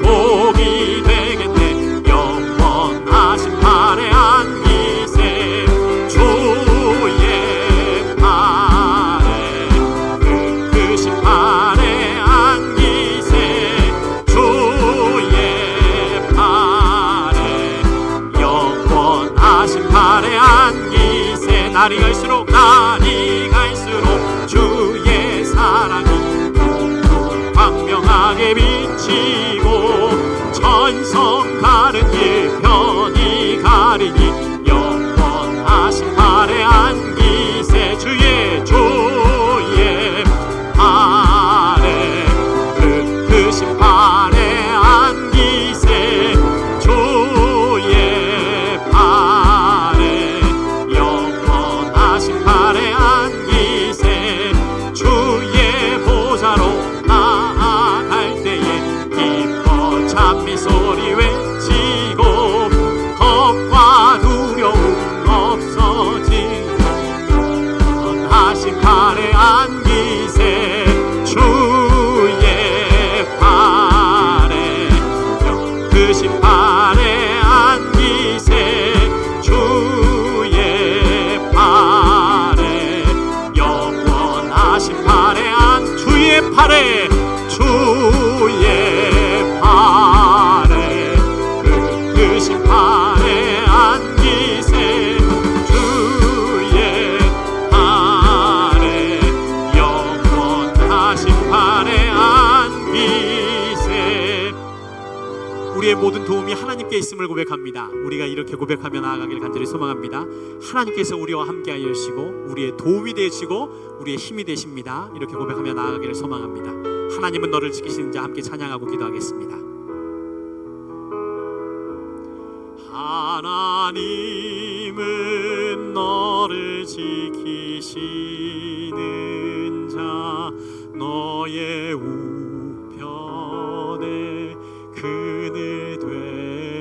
팔에 안기세. 날이 갈수록 주의 사랑이 광명하게 비치고 천성 가는 길 편히 가리니 영원하신 팔에 안기세. 주의 팔에 크신 팔에 안기세. 주의 팔에 영원하신 팔에 안기세. 주의 보좌로 나아갈 때에 기뻐 찬미 소리 외치고 겁과 두려움 없어지고 원하신 팔에 안기세. 주의 팔에 크신 팔에 안기세. 주의 팔에 영원하신 팔에 주의 팔에 크신 팔에 안기세. 주의 팔에 영원하신 팔에 안기세. 우리의 모든 도움이 하나님께 있음을 고백합니다. 우리가 이렇게 고백하며 나아가길 간절히 소망합니다. 하나님께서 우리와 함께 하시고 우리의 도움이 되시고 우리의 힘이 되십니다. 이렇게 고백하며 나아가기를 소망합니다. 하나님은 너를 지키시는 자 함께 찬양하고 기도하겠습니다. 하나님은 너를 지키시는 자 너의 우편에 그늘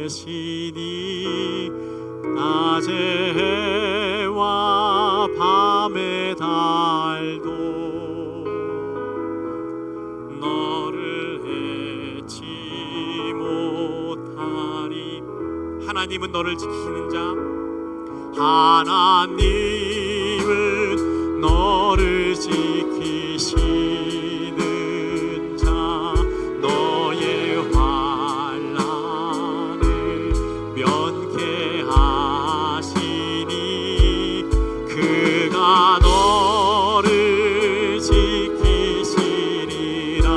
되시니 낮의 해와 밤의 달도 너를 해치 못하리. 하나님은 너를 지키시는 자 하나님은 너를 지키시는 자 너의 환난을 면케 하시니 그가 너를 지키시리라.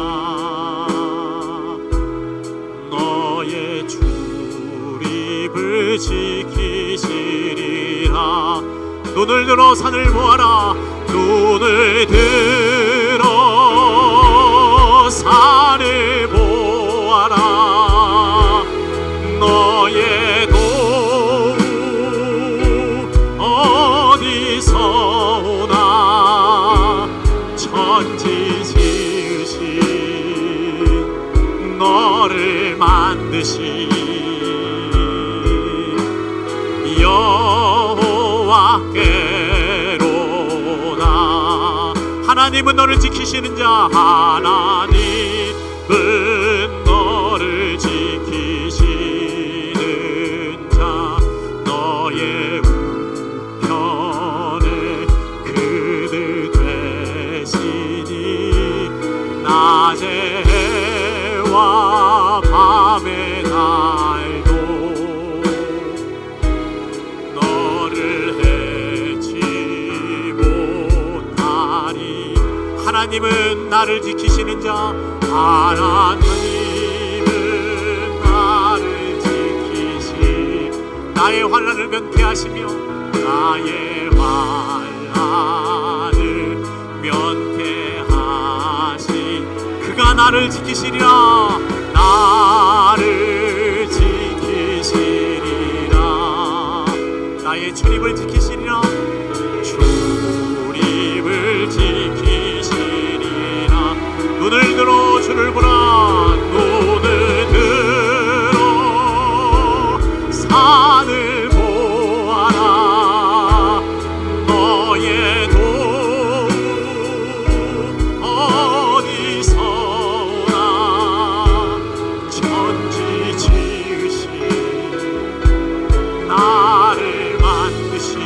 너의 출입을 지키시리라. 눈을 들어 산을 보아라. 눈을 들어 산을 보아라. 너의 도움 어디서 오나. 천지 지으신 너를 만드신 여호와께로다. 하나님은 너를 지키시는 자 하나님은 너를 지키시는 자 너의 우편에 그들 되시니 낮의 해와 밤의 달도 하나님은 나를 지키시는 자 하나님은 나를 지키시. 나의 환난을 면케하시며 나의 환난을 면케하시. 그가 나를 지키시리라. 나를 지키시리라. 나의 출입을 지키시리라. 출입을 지키시리라. 눈을 들어 주를 보라. 눈을 들어 산을 보아라. 너의 도움 어디서 오나. 천지 지으신 나를 만드신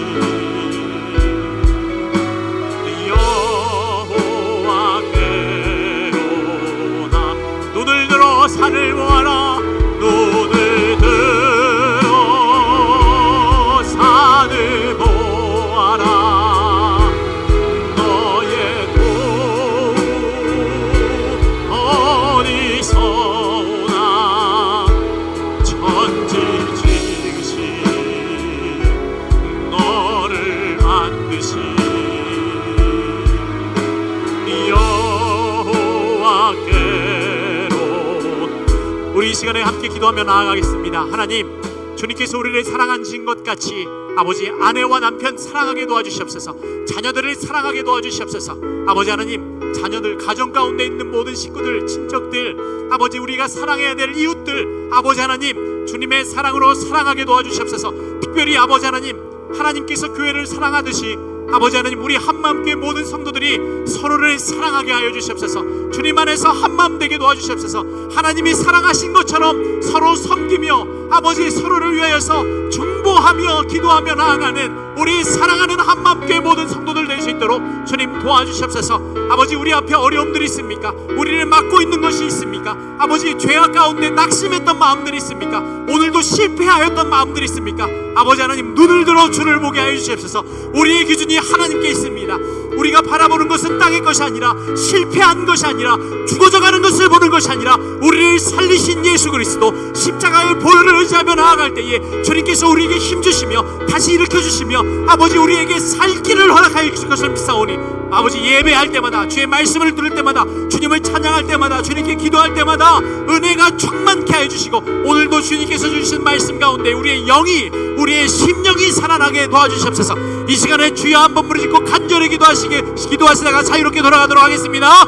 기도하며 나아가겠습니다. 하나님, 주님께서 우리를 사랑하신 것 같이 아버지 아내와 남편 사랑하게 도와주시옵소서. 자녀들을 사랑하게 도와주시옵소서. 아버지 하나님, 자녀들 가정 가운데 있는 모든 식구들, 친척들, 아버지 우리가 사랑해야 될 이웃들, 아버지 하나님 주님의 사랑으로 사랑하게 도와주시옵소서. 특별히 아버지 하나님, 하나님께서 교회를 사랑하듯이 아버지 하나님 우리 한마음교회 모든 성도들이 서로를 사랑하게 하여 주시옵소서. 주님 안에서 한마음 되게 도와주시옵소서. 하나님이 사랑하신 것처럼 서로 섬기며 아버지 서로를 위하여서 중보하며 기도하며 나아가는 우리 사랑하는 한마음교회 모든 성도들 될 수 있도록 주님 도와주시옵소서. 아버지 우리 앞에 어려움들이 있습니까? 우리를 막고 있는 것이 있습니까? 아버지 죄악 가운데 낙심했던 마음들이 있습니까? 오늘도 실패하였던 마음들이 있습니까? 아버지 하나님 눈을 들어 주를 보게 하여 주시옵소서. 우리의 기준이 하나님께 있습니다. 우리가 바라보는 것은 땅의 것이 아니라 실패한 것이 아니라 죽어져가는 것을 보는 것이 아니라 우리를 살리신 예수 그리스도 십자가의 보혈을 의지하며 나아갈 때에 주님께서 우리에게 힘주시며 다시 일으켜주시며 아버지 우리에게 살 길을 허락하여 주실 것을 믿사오니 아버지 예배할 때마다 주의 말씀을 들을 때마다 주님을 찬양할 때마다 주님께 기도할 때마다 은혜가 충만케 하여 주시고 오늘도 주님께서 주신 말씀 가운데 우리의 영이 우리의 심령이 살아나게 도와주시옵소서. 이 시간에 주여 한번 부르짖고 간절히 기도하시다가 자유롭게 돌아가도록 하겠습니다.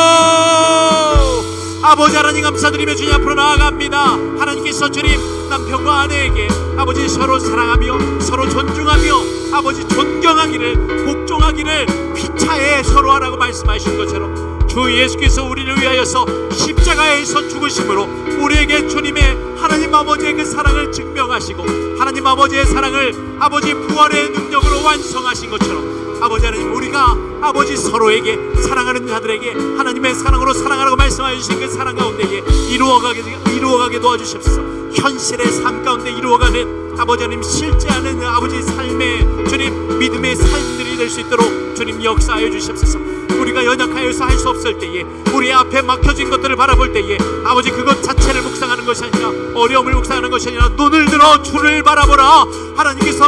주여! 아버지 하나님 감사드리며 주님 앞으로 나아갑니다. 하나님께서 주님 남편과 아내에게 아버지 서로 사랑하며 서로 존중하며 아버지 존경하기를 복종하기를 피차에 서로 하라고 말씀하신 것처럼 주 예수께서 우리를 위하여서 십자가에서 죽으심으로 우리에게 주님의 하나님 아버지의 그 사랑을 증명하시고 하나님 아버지의 사랑을 아버지 부활의 능력으로 완성하신 것처럼 아버지 하나님 우리가 아버지 서로에게 사랑하는 자들에게 하나님의 사랑으로 사랑하라고 말씀하여 주신 그 사랑 가운데에 이루어가게 도와주시옵소서. 현실의 삶 가운데 이루어가는 아버지 하나님 실제하는 아버지 삶의 주님 믿음의 삶들이 될 수 있도록 주님 역사하여 주시옵소서. 우리가 연약하여서 할 수 없을 때에 우리 앞에 막혀진 것들을 바라볼 때에 아버지 그것 자체를 묵상하는 것이 아니라 어려움을 묵상하는 것이 아니라 눈을 들어 주를 바라보라. 하나님께서